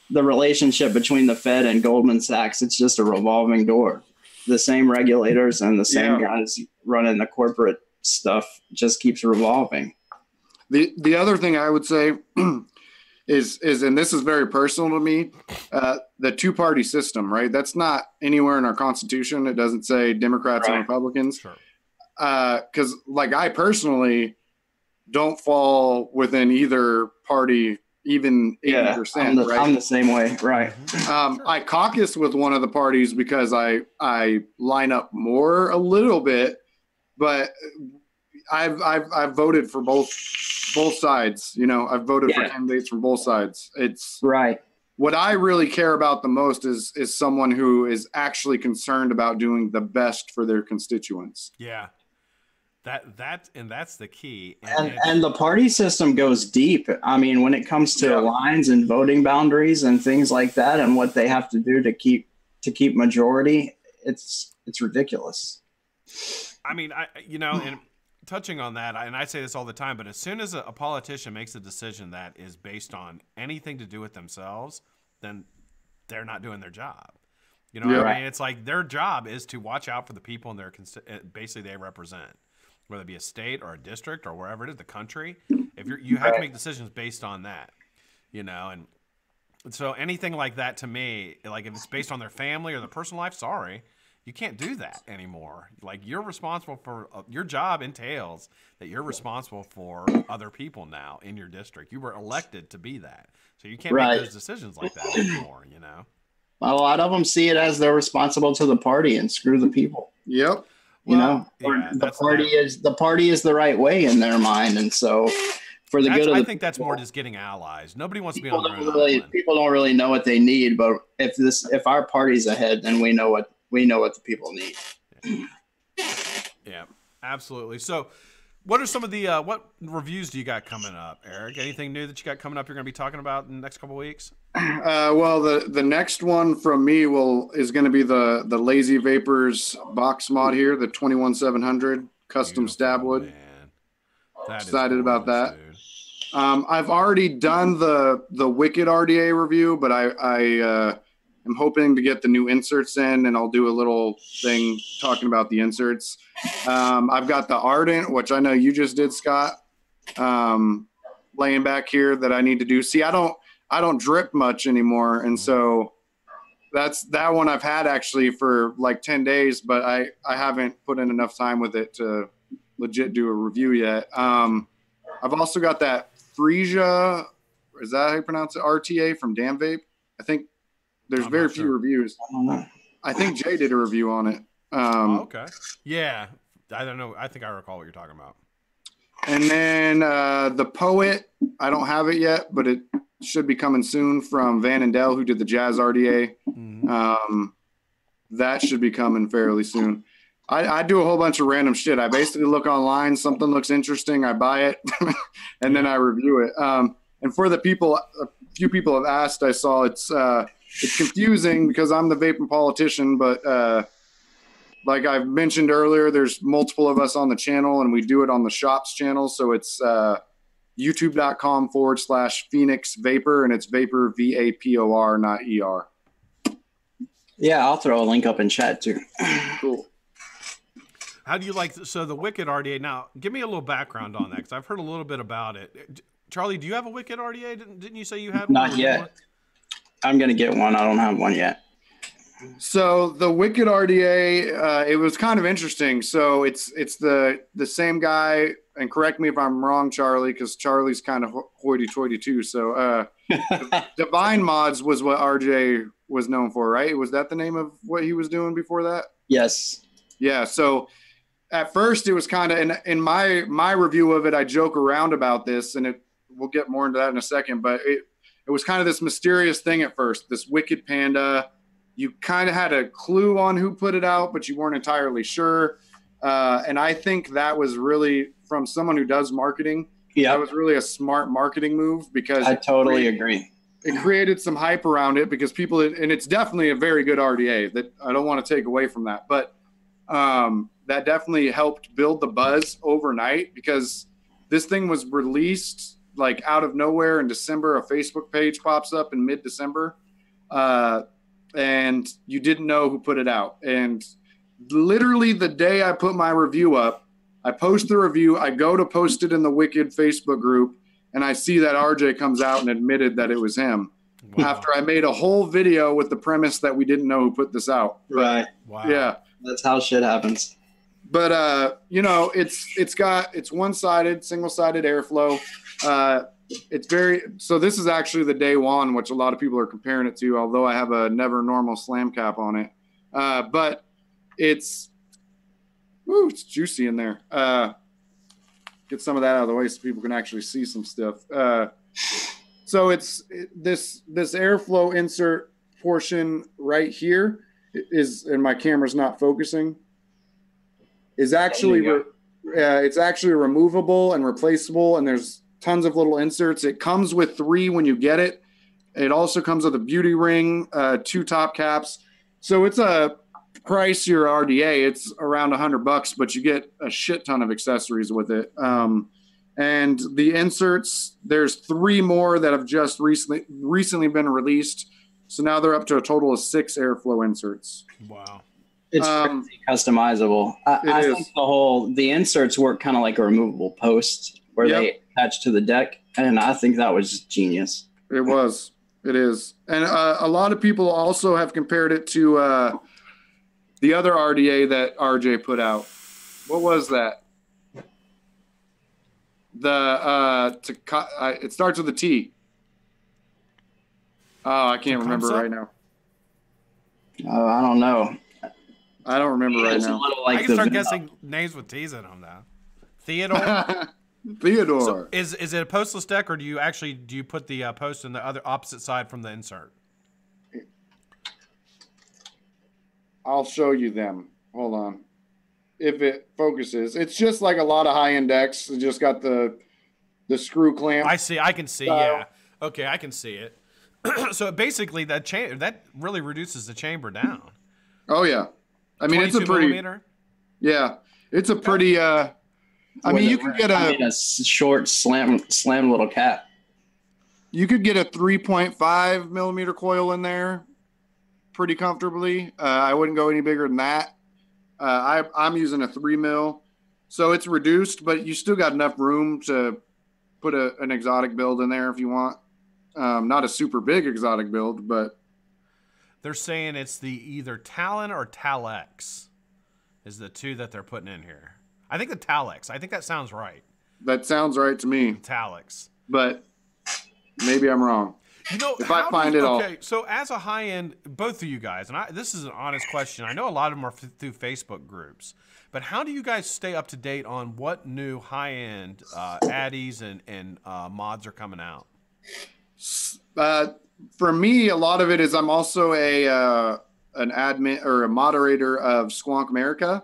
the relationship between the Fed and Goldman Sachs, it's just a revolving door. The same regulators and the same guys running the corporate stuff just keeps revolving. The other thing I would say is, and this is very personal to me, the two-party system, right? That's not anywhere in our Constitution. It doesn't say Democrats and Republicans. Sure. Because like I personally don't fall within either party, even 80%. Right? I'm the same way, right? I caucus with one of the parties because I line up more a little bit, but I've voted for both sides. You know, I've voted for candidates from both sides. It's what I really care about the most is someone who is actually concerned about doing the best for their constituents. Yeah. That's the key. And the party system goes deep. I mean, when it comes to lines and voting boundaries and things like that, and what they have to do to keep majority, it's ridiculous. I mean, and touching on that, and I say this all the time, but as soon as a politician makes a decision that is based on anything to do with themselves, then they're not doing their job. You know what I mean? It's like their job is to watch out for the people in their basically they represent. Whether it be a state or a district or wherever it is, the country, if you have to make decisions based on that, and so anything like that to me, like if it's based on their family or their personal life, sorry, you can't do that anymore. Like you're responsible for your job entails that you're responsible for other people now in your district. You were elected to be that, so you can't make those decisions like that anymore. A lot of them see it as they're responsible to the party and screw the people. Yep. The party is the right way in their mind, and so for the good of I think that's more just getting allies. Nobody wants to be on their own. People don't really know what they need, but if our party's ahead, then we know what the people need. Yeah, absolutely. So, what are some of the what reviews do you got coming up, Eric? Anything new that you got coming up? You're going to be talking about in the next couple of weeks? Well, the next one from me is going to be the Lazy Vapors box mod here, the 21700 custom stab wood. Excited about that. Dude. I've already done the Wicked RDA review, but I am hoping to get the new inserts in, and I'll do a little thing talking about the inserts. I've got the Ardent, which I know you just did, Scott, laying back here that I need to do. See, I don't drip much anymore, and so that one I've had actually for like 10 days, but I haven't put in enough time with it to legit do a review yet. I've also got that Frisia, is that how you pronounce it? RTA from Damn Vape. I think there's very few reviews. I don't know. I think Jay did a review on it. Okay. Yeah. I don't know. I think I recall what you're talking about. And then the Poet, I don't have it yet, but it should be coming soon from Van and Dell, who did the Jazz RDA. Mm-hmm. That should be coming fairly soon. I do a whole bunch of random shit. I basically look online, something looks interesting, I buy it, and then I review it. And for the people, a few people have asked, I saw it's confusing because I'm the vaping politician, but like I've mentioned earlier, there's multiple of us on the channel, and we do it on the shop's channel. So it's youtube.com/Phoenix Vapor, and it's Vapor, VAPOR, not ER. Yeah, I'll throw a link up in chat too. Cool. How do you like, so the Wicked RDA, now give me a little background on that, because I've heard a little bit about it. Charlie, do you have a Wicked RDA? Didn't you say you had one? Not yet. I'm going to get one. I don't have one yet. So the Wicked RDA, it was kind of interesting. So it's the same guy, and correct me if I'm wrong, Charlie, because Charlie's kind of hoity-toity too. So Divine Mods was what RJ was known for, right? Was that the name of what he was doing before that? Yes. Yeah. So at first it was kind of, in my review of it, I joke around about this, and we'll get more into that in a second, but it was kind of this mysterious thing at first, this Wicked Panda. You kind of had a clue on who put it out, but you weren't entirely sure. And I think that was really, from someone who does marketing, that was really a smart marketing move, because I totally agree. It created some hype around it because people, and it's definitely a very good RDA that I don't want to take away from that, but that definitely helped build the buzz overnight, because this thing was released like out of nowhere in December. A Facebook page pops up in mid-December, and you didn't know who put it out. And literally the day I put my review up, I post the review, I go to post it in the Wicked Facebook group, and I see that RJ comes out and admitted that it was him. Wow. After I made a whole video with the premise that we didn't know who put this out. Right. Wow. Yeah. That's how shit happens. But it's one-sided, single-sided airflow. So this is actually the day one, which a lot of people are comparing it to, although I have a never normal slam cap on it. But it's juicy in there. Get some of that out of the way so people can actually see some stuff. So it's this airflow insert portion right here is, and my camera's not focusing, is actually it's actually removable and replaceable, and there's tons of little inserts. It comes with 3 when you get it. It also comes with a beauty ring, 2 top caps. So it's a pricier RDA. It's around $100, but you get a shit ton of accessories with it. And the inserts, there's 3 more that have just recently been released. So now they're up to a total of 6 airflow inserts. Wow. It's customizable. I think the inserts work kind of like a removable post where they attach to the deck, and I think that was genius. It is. And a lot of people also have compared it to the other RDA that RJ put out. What was that? It starts with a T. Oh, I can't remember right now. Oh, I don't know. I don't remember right now. I can start guessing names with T's in them now. Theodore. Theodore. So is it a postless deck, or do you put the post in the other opposite side from the insert? I'll show you them. Hold on. If it focuses, it's just like a lot of high-end decks. It just got the screw clamp. I see. I can see. Yeah. Okay, I can see it. So basically, that really reduces the chamber down. Oh yeah. I mean, it's a pretty. Millimeter? Yeah, it's a pretty. I mean, you could get a short slam little cap. You could get a 3.5 millimeter coil in there. pretty comfortably. I wouldn't go any bigger than that. I'm using a 3 mil, so it's reduced, but you still got enough room to put an exotic build in there if you want. Not a super big exotic build, but they're saying it's the either Talon or Talex is the two that they're putting in here. I think the Talex. I think that sounds right. That sounds right to me. Talex. But maybe I'm wrong. You know, if I find it all. Okay, so as a high-end, both of you guys, and this is an honest question. I know a lot of them are through Facebook groups, but how do you guys stay up to date on what new high-end addies and mods are coming out? For me, a lot of it is I'm also an admin or a moderator of Squonk America,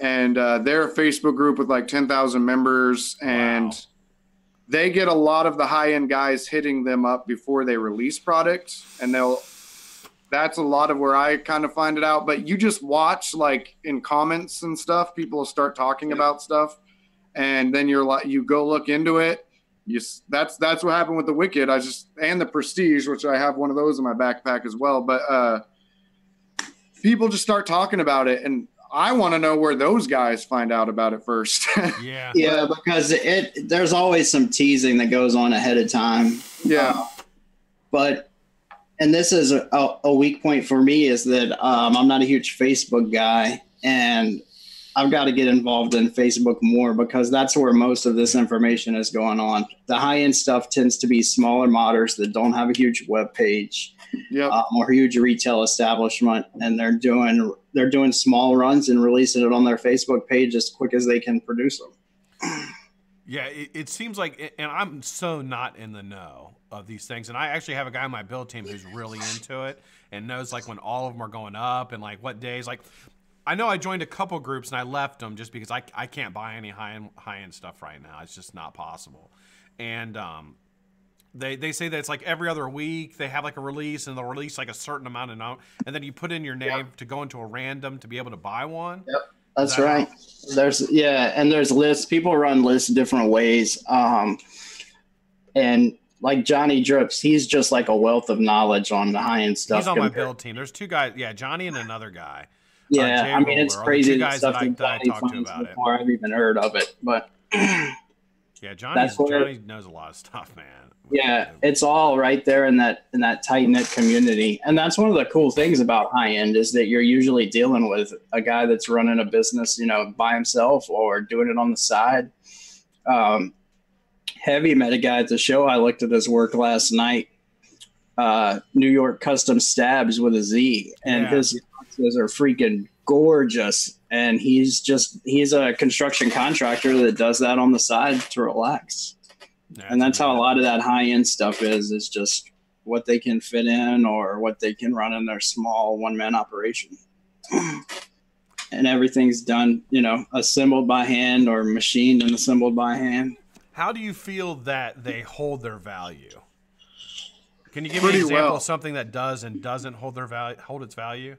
and they're a Facebook group with like 10,000 members, and wow. They get a lot of the high-end guys hitting them up before they release products, and that's a lot of where I kind of find it out. But you just watch, like in comments and stuff, people will start talking about stuff, and then you go look into it. That's what happened with the Wicked. And the Prestige, which I have one of those in my backpack as well. But people just start talking about it, and I want to know where those guys find out about it first. Yeah, because there's always some teasing that goes on ahead of time. Yeah, and this is a weak point for me is that I'm not a huge Facebook guy, and I've got to get involved in Facebook more because that's where most of this information is going on. The high-end stuff tends to be smaller modders that don't have a huge web page. Yep. Or huge retail establishment, and they're doing small runs and releasing it on their Facebook page as quick as they can produce them. Yeah, it seems like, and I'm so not in the know of these things, and I actually have a guy on my build team who's really into it and knows like when all of them are going up and like what days. Like, I know I joined a couple groups and I left them just because I can't buy any high-end stuff right now. It's just not possible, and They say that it's like every other week they have like a release and they'll release like a certain amount, and then you put in your name to go into a random to be able to buy one. Yep, that's right. There's lists. People run lists different ways. And like Johnny Drips, he's just like a wealth of knowledge on the high-end stuff. He's on my build team. There's two guys. Yeah, Johnny and another guy. Yeah, I mean, it's crazy. Guys that I talked to about it before I've even heard of it, but yeah, Johnny knows a lot of stuff, man. Yeah, it's all right there in that tight-knit community. And that's one of the cool things about high-end is that you're usually dealing with a guy that's running a business, by himself or doing it on the side. Heavy met a guy at the show. I looked at his work last night. New York Custom Stabs with a Z. And his boxes are freaking gorgeous. And he's a construction contractor that does that on the side to relax. And that's how a lot of that high-end stuff is just what they can fit in or what they can run in their small one-man operation. And everything's done, assembled by hand or machined and assembled by hand. How do you feel that they hold their value? Can you give me an example of something that does and doesn't hold its value?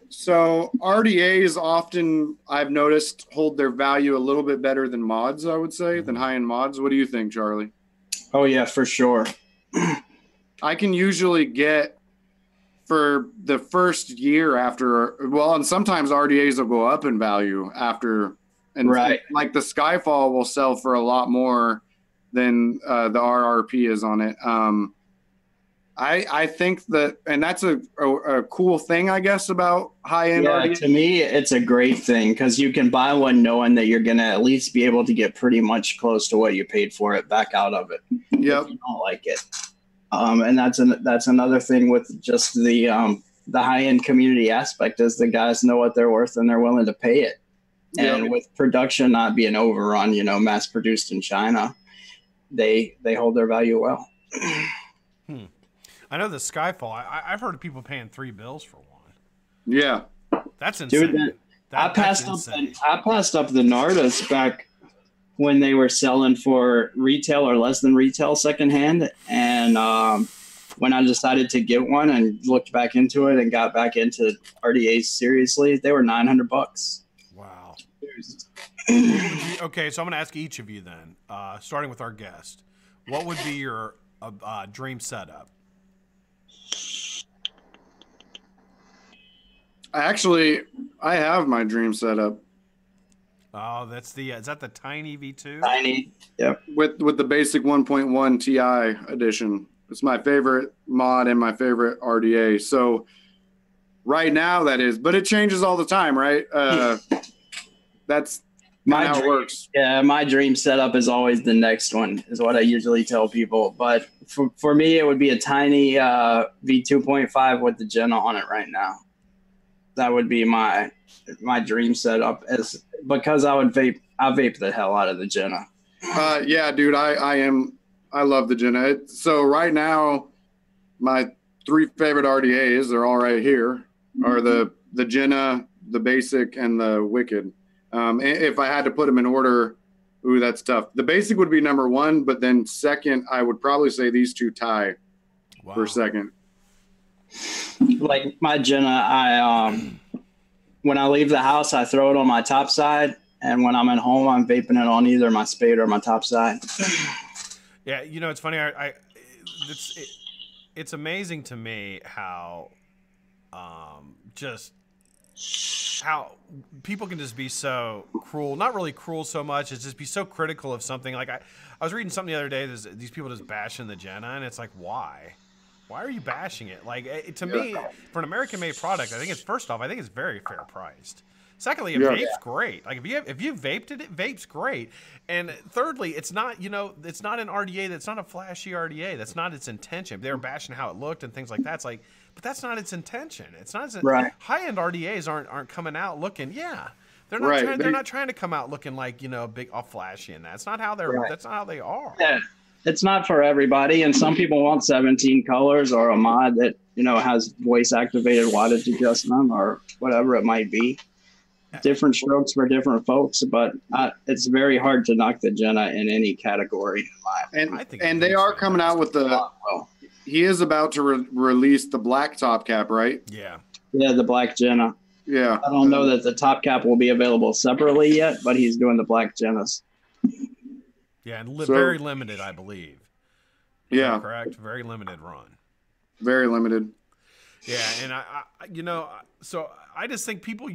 So RDAs often, I've noticed, hold their value a little bit better than mods, I would say, than high-end mods. What do you think, Charlie? Oh, yeah, for sure. I can usually get for the first year after, and sometimes RDAs will go up in value after. And right. Like the Skyfall will sell for a lot more than the RRP is on it. I think that, and that's a cool thing, I guess, about high-end RDA. To me, it's a great thing because you can buy one knowing that you're going to at least be able to get pretty much close to what you paid for it back out of it. Yep. If you don't like it. And that's another thing with just the high-end community aspect is the guys know what they're worth and they're willing to pay it. And with production not being overrun, mass-produced in China, they hold their value well. I know the Skyfall. I've heard of people paying $3 for one. Yeah, that's insane. Dude, I passed up the Nardas back when they were selling for retail or less than retail secondhand, and when I decided to get one and looked back into it and got back into RDAs seriously, they were $900. Wow. Okay, so I'm going to ask each of you then, starting with our guest. What would be your dream setup? I have my dream setup. Oh, that's the is that the Tiny V2? Tiny, yep. With the basic 1.1 Ti edition. It's my favorite mod and my favorite RDA. So right now that is, but it changes all the time, right? That's how it works. Yeah, my dream setup is always the next one, is what I usually tell people. But for me, it would be a Tiny V2.5 with the Jenna on it right now. That would be my dream setup, because I vape the hell out of the Jenna. Yeah, dude, I love the Jenna. So right now, my 3 favorite RDAs, they're all right here, are the Jenna, the Basic, and the Wicked. If I had to put them in order, ooh, that's tough. The Basic would be number 1, but then second, I would probably say these 2 tie for second. Like my Jenna, when I leave the house, I throw it on my top side, and when I'm at home, I'm vaping it on either my spade or my top side. Yeah, it's funny. It's amazing to me how just how people can just be so cruel. Not really cruel so much, it's just be so critical of something. Like I was reading something the other day, these people just bashing the Jenna, and it's like, why are you bashing it? Like, to me, for an American-made product, I think it's very fair priced. Secondly, vape's great. Like if you vaped it, vape's great. And thirdly, it's not it's not an RDA. That's not a flashy RDA. That's not its intention. They were bashing how it looked and things like that. It's like, but that's not its intention. It's not high-end RDAs aren't coming out looking. Yeah, they're not trying to come out looking like big, all flashy and that. It's not how that's not how they are. Yeah. It's not for everybody, and some people want 17 colors or a mod that has voice activated wattage adjustment or whatever it might be. Different strokes for different folks, but it's very hard to knock the Jenna in any category. And they are coming out with he is about to release the black top cap, right? Yeah, the black Jenna. Yeah, I don't know that the top cap will be available separately yet, but he's doing the black Jennas. Yeah, and very limited, I believe. Yeah, correct. Very limited run. Very limited. Yeah, and so I just think people,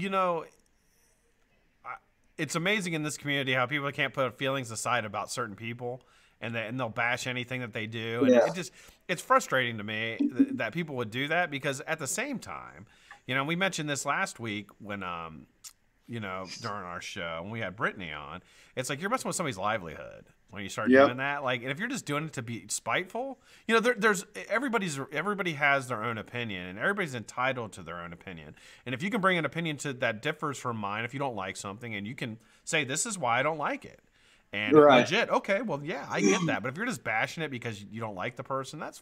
it's amazing in this community how people can't put feelings aside about certain people, and they'll bash anything that they do, and it's frustrating to me that people would do that, because at the same time, we mentioned this last week when during our show when we had Brittany on. It's like you're messing with somebody's livelihood when you start doing that. Like, and if you're just doing it to be spiteful, there's everybody has their own opinion, and everybody's entitled to their own opinion. And if you can bring an opinion that differs from mine, if you don't like something, and you can say this is why I don't like it, and legit, okay, well, yeah, I get that. But if you're just bashing it because you don't like the person, that's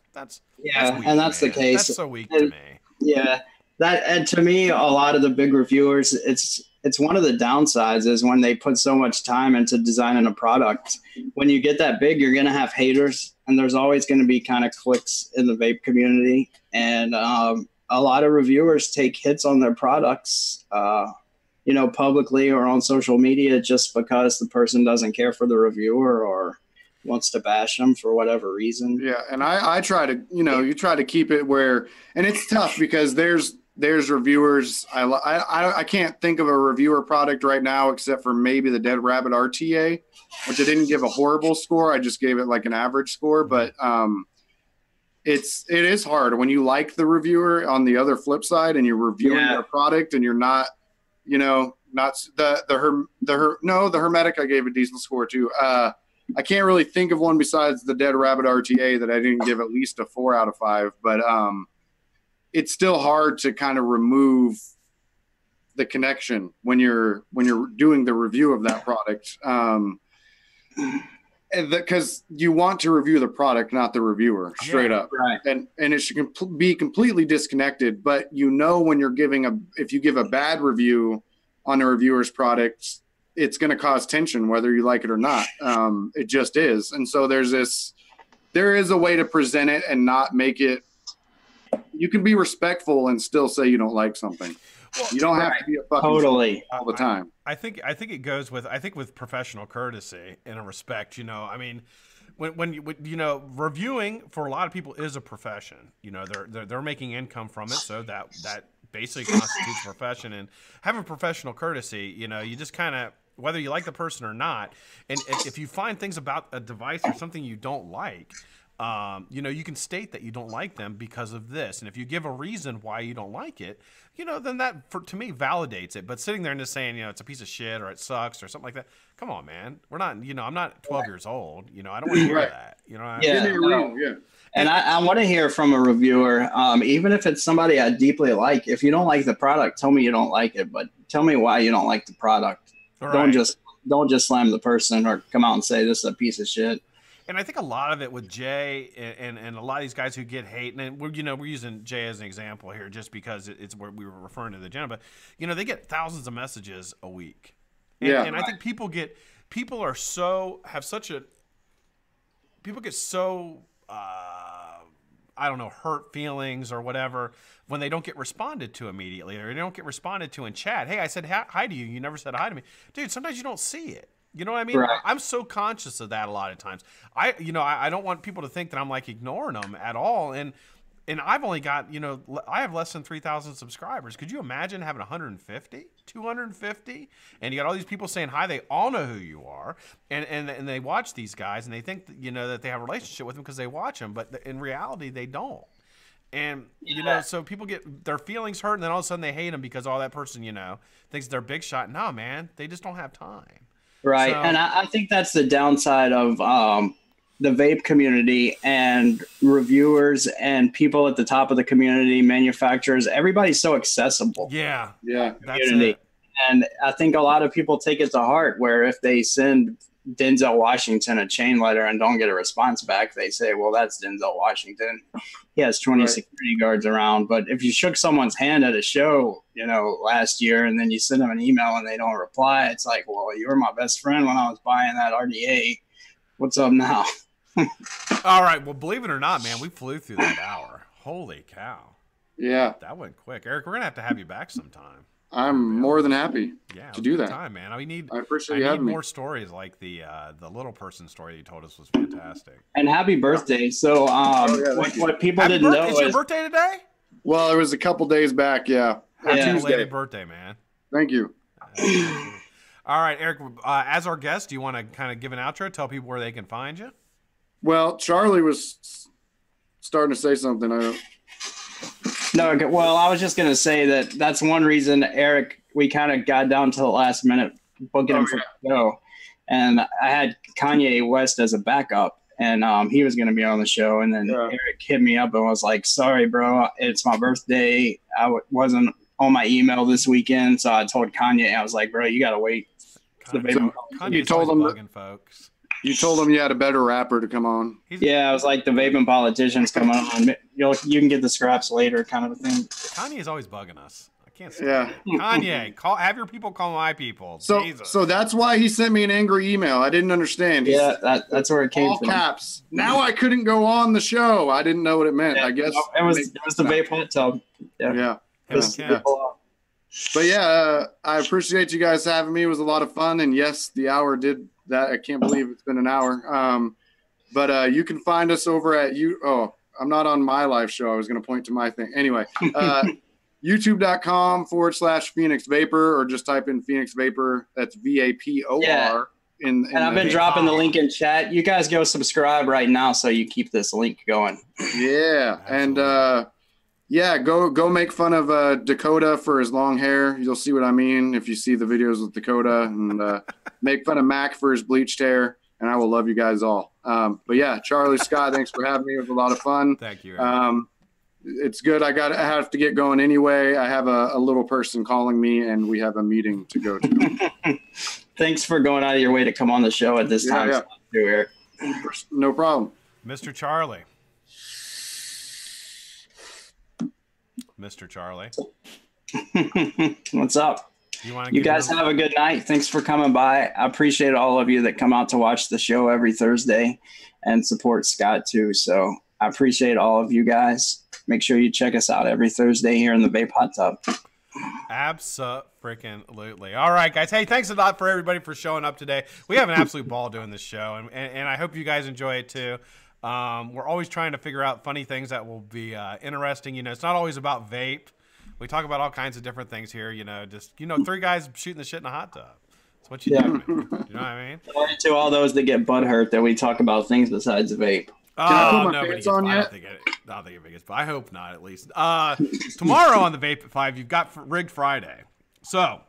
weak, and that's the case. That's so weak to me. Yeah, and to me, a lot of the big reviewers, it's one of the downsides is when they put so much time into designing a product. When you get that big, you're going to have haters, and there's always going to be kind of cliques in the vape community. And a lot of reviewers take hits on their products, publicly or on social media, just because the person doesn't care for the reviewer or wants to bash them for whatever reason. Yeah, and I try to, you try to keep it where, and it's tough because there's reviewers. I can't think of a reviewer product right now except for maybe the Dead Rabbit RTA, which I didn't give a horrible score. I just gave it like an average score. But it is hard when you like the reviewer on the other flip side and you're reviewing their product and you're not, not the Hermetic. I gave a decent score too. I can't really think of one besides the Dead Rabbit RTA that I didn't give at least a 4 out of 5. But it's still hard to kind of remove the connection when you're doing the review of that product, because you want to review the product, not the reviewer, straight up. Right. And it should be completely disconnected. But when you're if you give a bad review on a reviewer's product, it's going to cause tension whether you like it or not. It just is. And so there is a way to present it and not make it. You can be respectful and still say you don't like something. Well, you don't have to be a fucking all the time. I think it goes with professional courtesy and a respect. I mean, when reviewing for a lot of people is a profession. They're making income from it, so that basically constitutes a profession, and having professional courtesy, you know, you just kind of, whether you like the person or not, and if you find things about a device or something you don't like, you know, you can state that you don't like them because of this. And if you give a reason why you don't like it, you know, then that, to me, validates it. But sitting there and just saying, you know, it's a piece of shit or it sucks or something like that, come on, man. We're not, you know, I'm not 12 years old. You know, I don't want to hear that. You know, yeah. And I want to hear from a reviewer, even if it's somebody I deeply like. If you don't like the product, tell me you don't like it, but tell me why you don't like the product. Right. Don't just slam the person or come out and say this is a piece of shit. And I think a lot of it with Jay and a lot of these guys who get hate, and we're using Jay as an example here just because it's where we were referring to the gentleman, but you know, they get thousands of messages a week. And I think people get so I don't know, hurt feelings or whatever when they don't get responded to immediately, or they don't get responded to in chat. Hey, I said hi to you. You never said hi to me. Dude, sometimes you don't see it. You know what I mean? Right. I'm so conscious of that a lot of times. I don't want people to think that I'm like ignoring them at all. And I've only got, you know, I have less than 3,000 subscribers. Could you imagine having 150, 250? And you got all these people saying hi. They all know who you are. And they watch these guys and they think, that, you know, that they have a relationship with them because they watch them. But in reality, they don't. And, you know, so people get their feelings hurt and then all of a sudden they hate them because all that person, you know, thinks they're big shot. No, man, they just don't have time. Right. So, and I think that's the downside of the vape community and reviewers and people at the top of the community, manufacturers. Everybody's so accessible. Yeah. That's it. And I think a lot of people take it to heart where if they send Denzel Washington a chain letter and don't get a response back, they say, well, that's Denzel Washington. He has 20 security guards around. But if you shook someone's hand at a show, you know, last year, and then you send them an email and they don't reply, it's like, well, you were my best friend when I was buying that RDA. What's up now? All right. Well, believe it or not, man, we flew through that hour. Holy cow. Yeah. That went quick. Eric, we're going to have you back sometime. I'm more than happy to do that. Time, man. I appreciate you having me. More stories like the little person story you told us was fantastic. And happy birthday. So what people didn't know is your birthday today? Well, it was a couple days back, yeah. Happy belated birthday, man. Thank you. All right, Eric, as our guest, do you want to kind of give an outro, tell people where they can find you? Well, Charlie was starting to say something. No, well, I was just going to say that's one reason, Eric, we kind of got down to the last minute booking him for the show. And I had Kanye West as a backup, and he was going to be on the show. And then Eric hit me up and was like, sorry, bro, it's my birthday. I wasn't on my email this weekend. So I told Kanye, I was like, bro, you got to wait. You told him bugging folks. You told him you had a better rapper to come on. Yeah, I was like, the vaping politician's coming on. You can get the scraps later, kind of a thing. Kanye is always bugging us. I can't stand it. Kanye, have your people call my people. So that's why he sent me an angry email. I didn't understand. That's where it came from. All caps. Now I couldn't go on the show. I didn't know what it meant. I guess it was the vape hot tub. Yeah. But yeah, I appreciate you guys having me. It was a lot of fun, and yes, the hour did that. I can't believe it's been an hour. But you can find us over at I'm not on my live show. I was going to point to my thing. Anyway, youtube.com/Phoenix Vapor, or just type in Phoenix Vapor. That's VAPOR. Yeah. And I've been dropping the link in chat. You guys go subscribe right now so you keep this link going. Yeah. Absolutely. And go make fun of Dakota for his long hair. You'll see what I mean if you see the videos with Dakota, and make fun of Mac for his bleached hair, and I will love you guys all. But yeah, Charlie, Scott, thanks for having me. It was a lot of fun. Thank you. It's good. I have to get going anyway. I have a little person calling me, and we have a meeting to go to. Thanks for going out of your way to come on the show at this time. Eric. No problem. Mr. Charlie. Mr. Charlie. What's up? You guys have a good night. Thanks for coming by. I appreciate all of you that come out to watch the show every Thursday and support Scott too. So I appreciate all of you guys. Make sure you check us out every Thursday here in the Vape Hot Tub. Abso-freaking-lutely. All right, guys. Hey, thanks a lot for everybody for showing up today. We have an absolute ball doing this show, and I hope you guys enjoy it too. We're always trying to figure out funny things that will be interesting. You know, it's not always about vape. We talk about all kinds of different things here. You know, just three guys shooting the shit in a hot tub. That's what you do. Man. You know what I mean? To all those that get butthurt that we talk about things besides vape. Can I put my pants on yet? I don't think it gets, but I hope not, at least. Tomorrow on the Vape at 5, you've got Rigged Friday. So,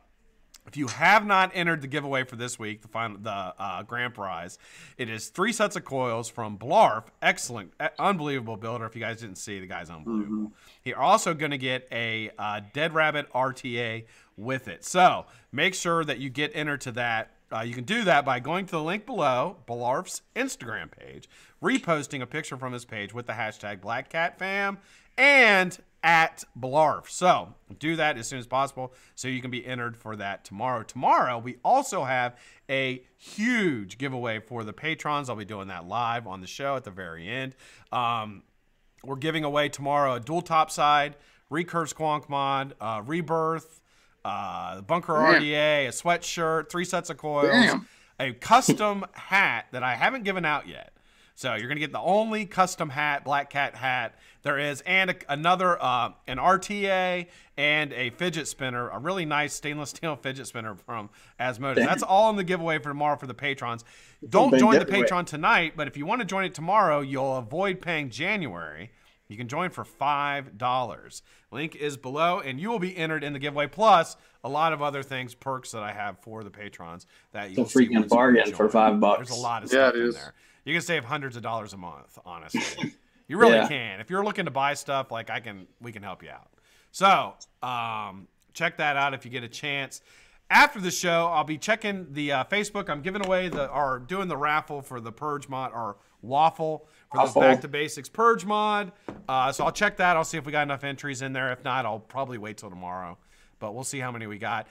if you have not entered the giveaway for this week, the grand prize, it is 3 sets of coils from Blarf. Excellent, unbelievable builder. If you guys didn't see, the guy's unbelievable. You're also going to get a Dead Rabbit RTA with it. So, make sure that you get entered to that. You can do that by going to the link below, Blarf's Instagram page, reposting a picture from his page with the hashtag BlackCatFam and at Blarf. So do that as soon as possible so you can be entered for that tomorrow. Tomorrow, we also have a huge giveaway for the patrons. I'll be doing that live on the show at the very end. We're giving away tomorrow a dual topside, Recurve Squonk mod, Rebirth, Bunker RDA, a sweatshirt, 3 sets of coils, a custom hat that I haven't given out yet. So you're going to get the only custom hat, BlackCat hat there is, and another, an RTA and a fidget spinner, a really nice stainless steel fidget spinner from Asmodeus. That's all in the giveaway for tomorrow for the patrons. Don't join the Patreon tonight, but if you want to join it tomorrow, you'll avoid paying January. You can join for $5. Link is below, and you will be entered in the giveaway, plus a lot of other things, perks that I have for the patrons that you'll see. It's a freaking bargain for $5. There's a lot of stuff in there. You can save hundreds of dollars a month, honestly. You really can. If you're looking to buy stuff, like we can help you out. So check that out if you get a chance. After the show, I'll be checking the Facebook. I'm giving away doing the raffle for the Purge mod, or Waffle, for this Back to Basics Purge mod. So I'll check that. I'll see if we got enough entries in there. If not, I'll probably wait till tomorrow. But we'll see how many we got.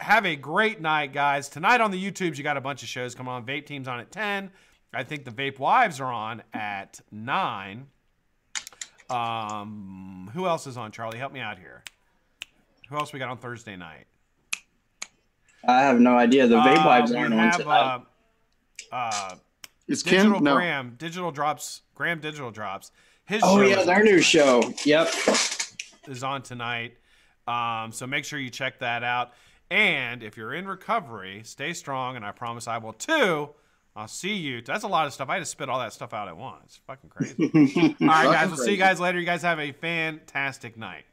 Have a great night, guys. Tonight on the YouTubes, you got a bunch of shows coming on. Vape Team's on at 10. I think the Vape Wives are on at 9. Who else is on, Charlie? Help me out here. Who else we got on Thursday night? I have no idea. The Vape Wives aren't on tonight. Is Ken? No. Graham Digital Drops. His show their new show. Yep. Is on tonight. So make sure you check that out. And if you're in recovery, stay strong, and I promise I will too. I'll see you. That's a lot of stuff. I had to spit all that stuff out at once. It's fucking crazy. All right, guys. We'll see you guys later. You guys have a fantastic night.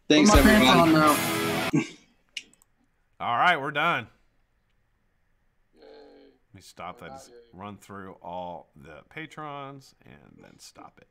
Thanks, everybody. All right, we're done. Let me stop that. Just run through all the patrons and then stop it.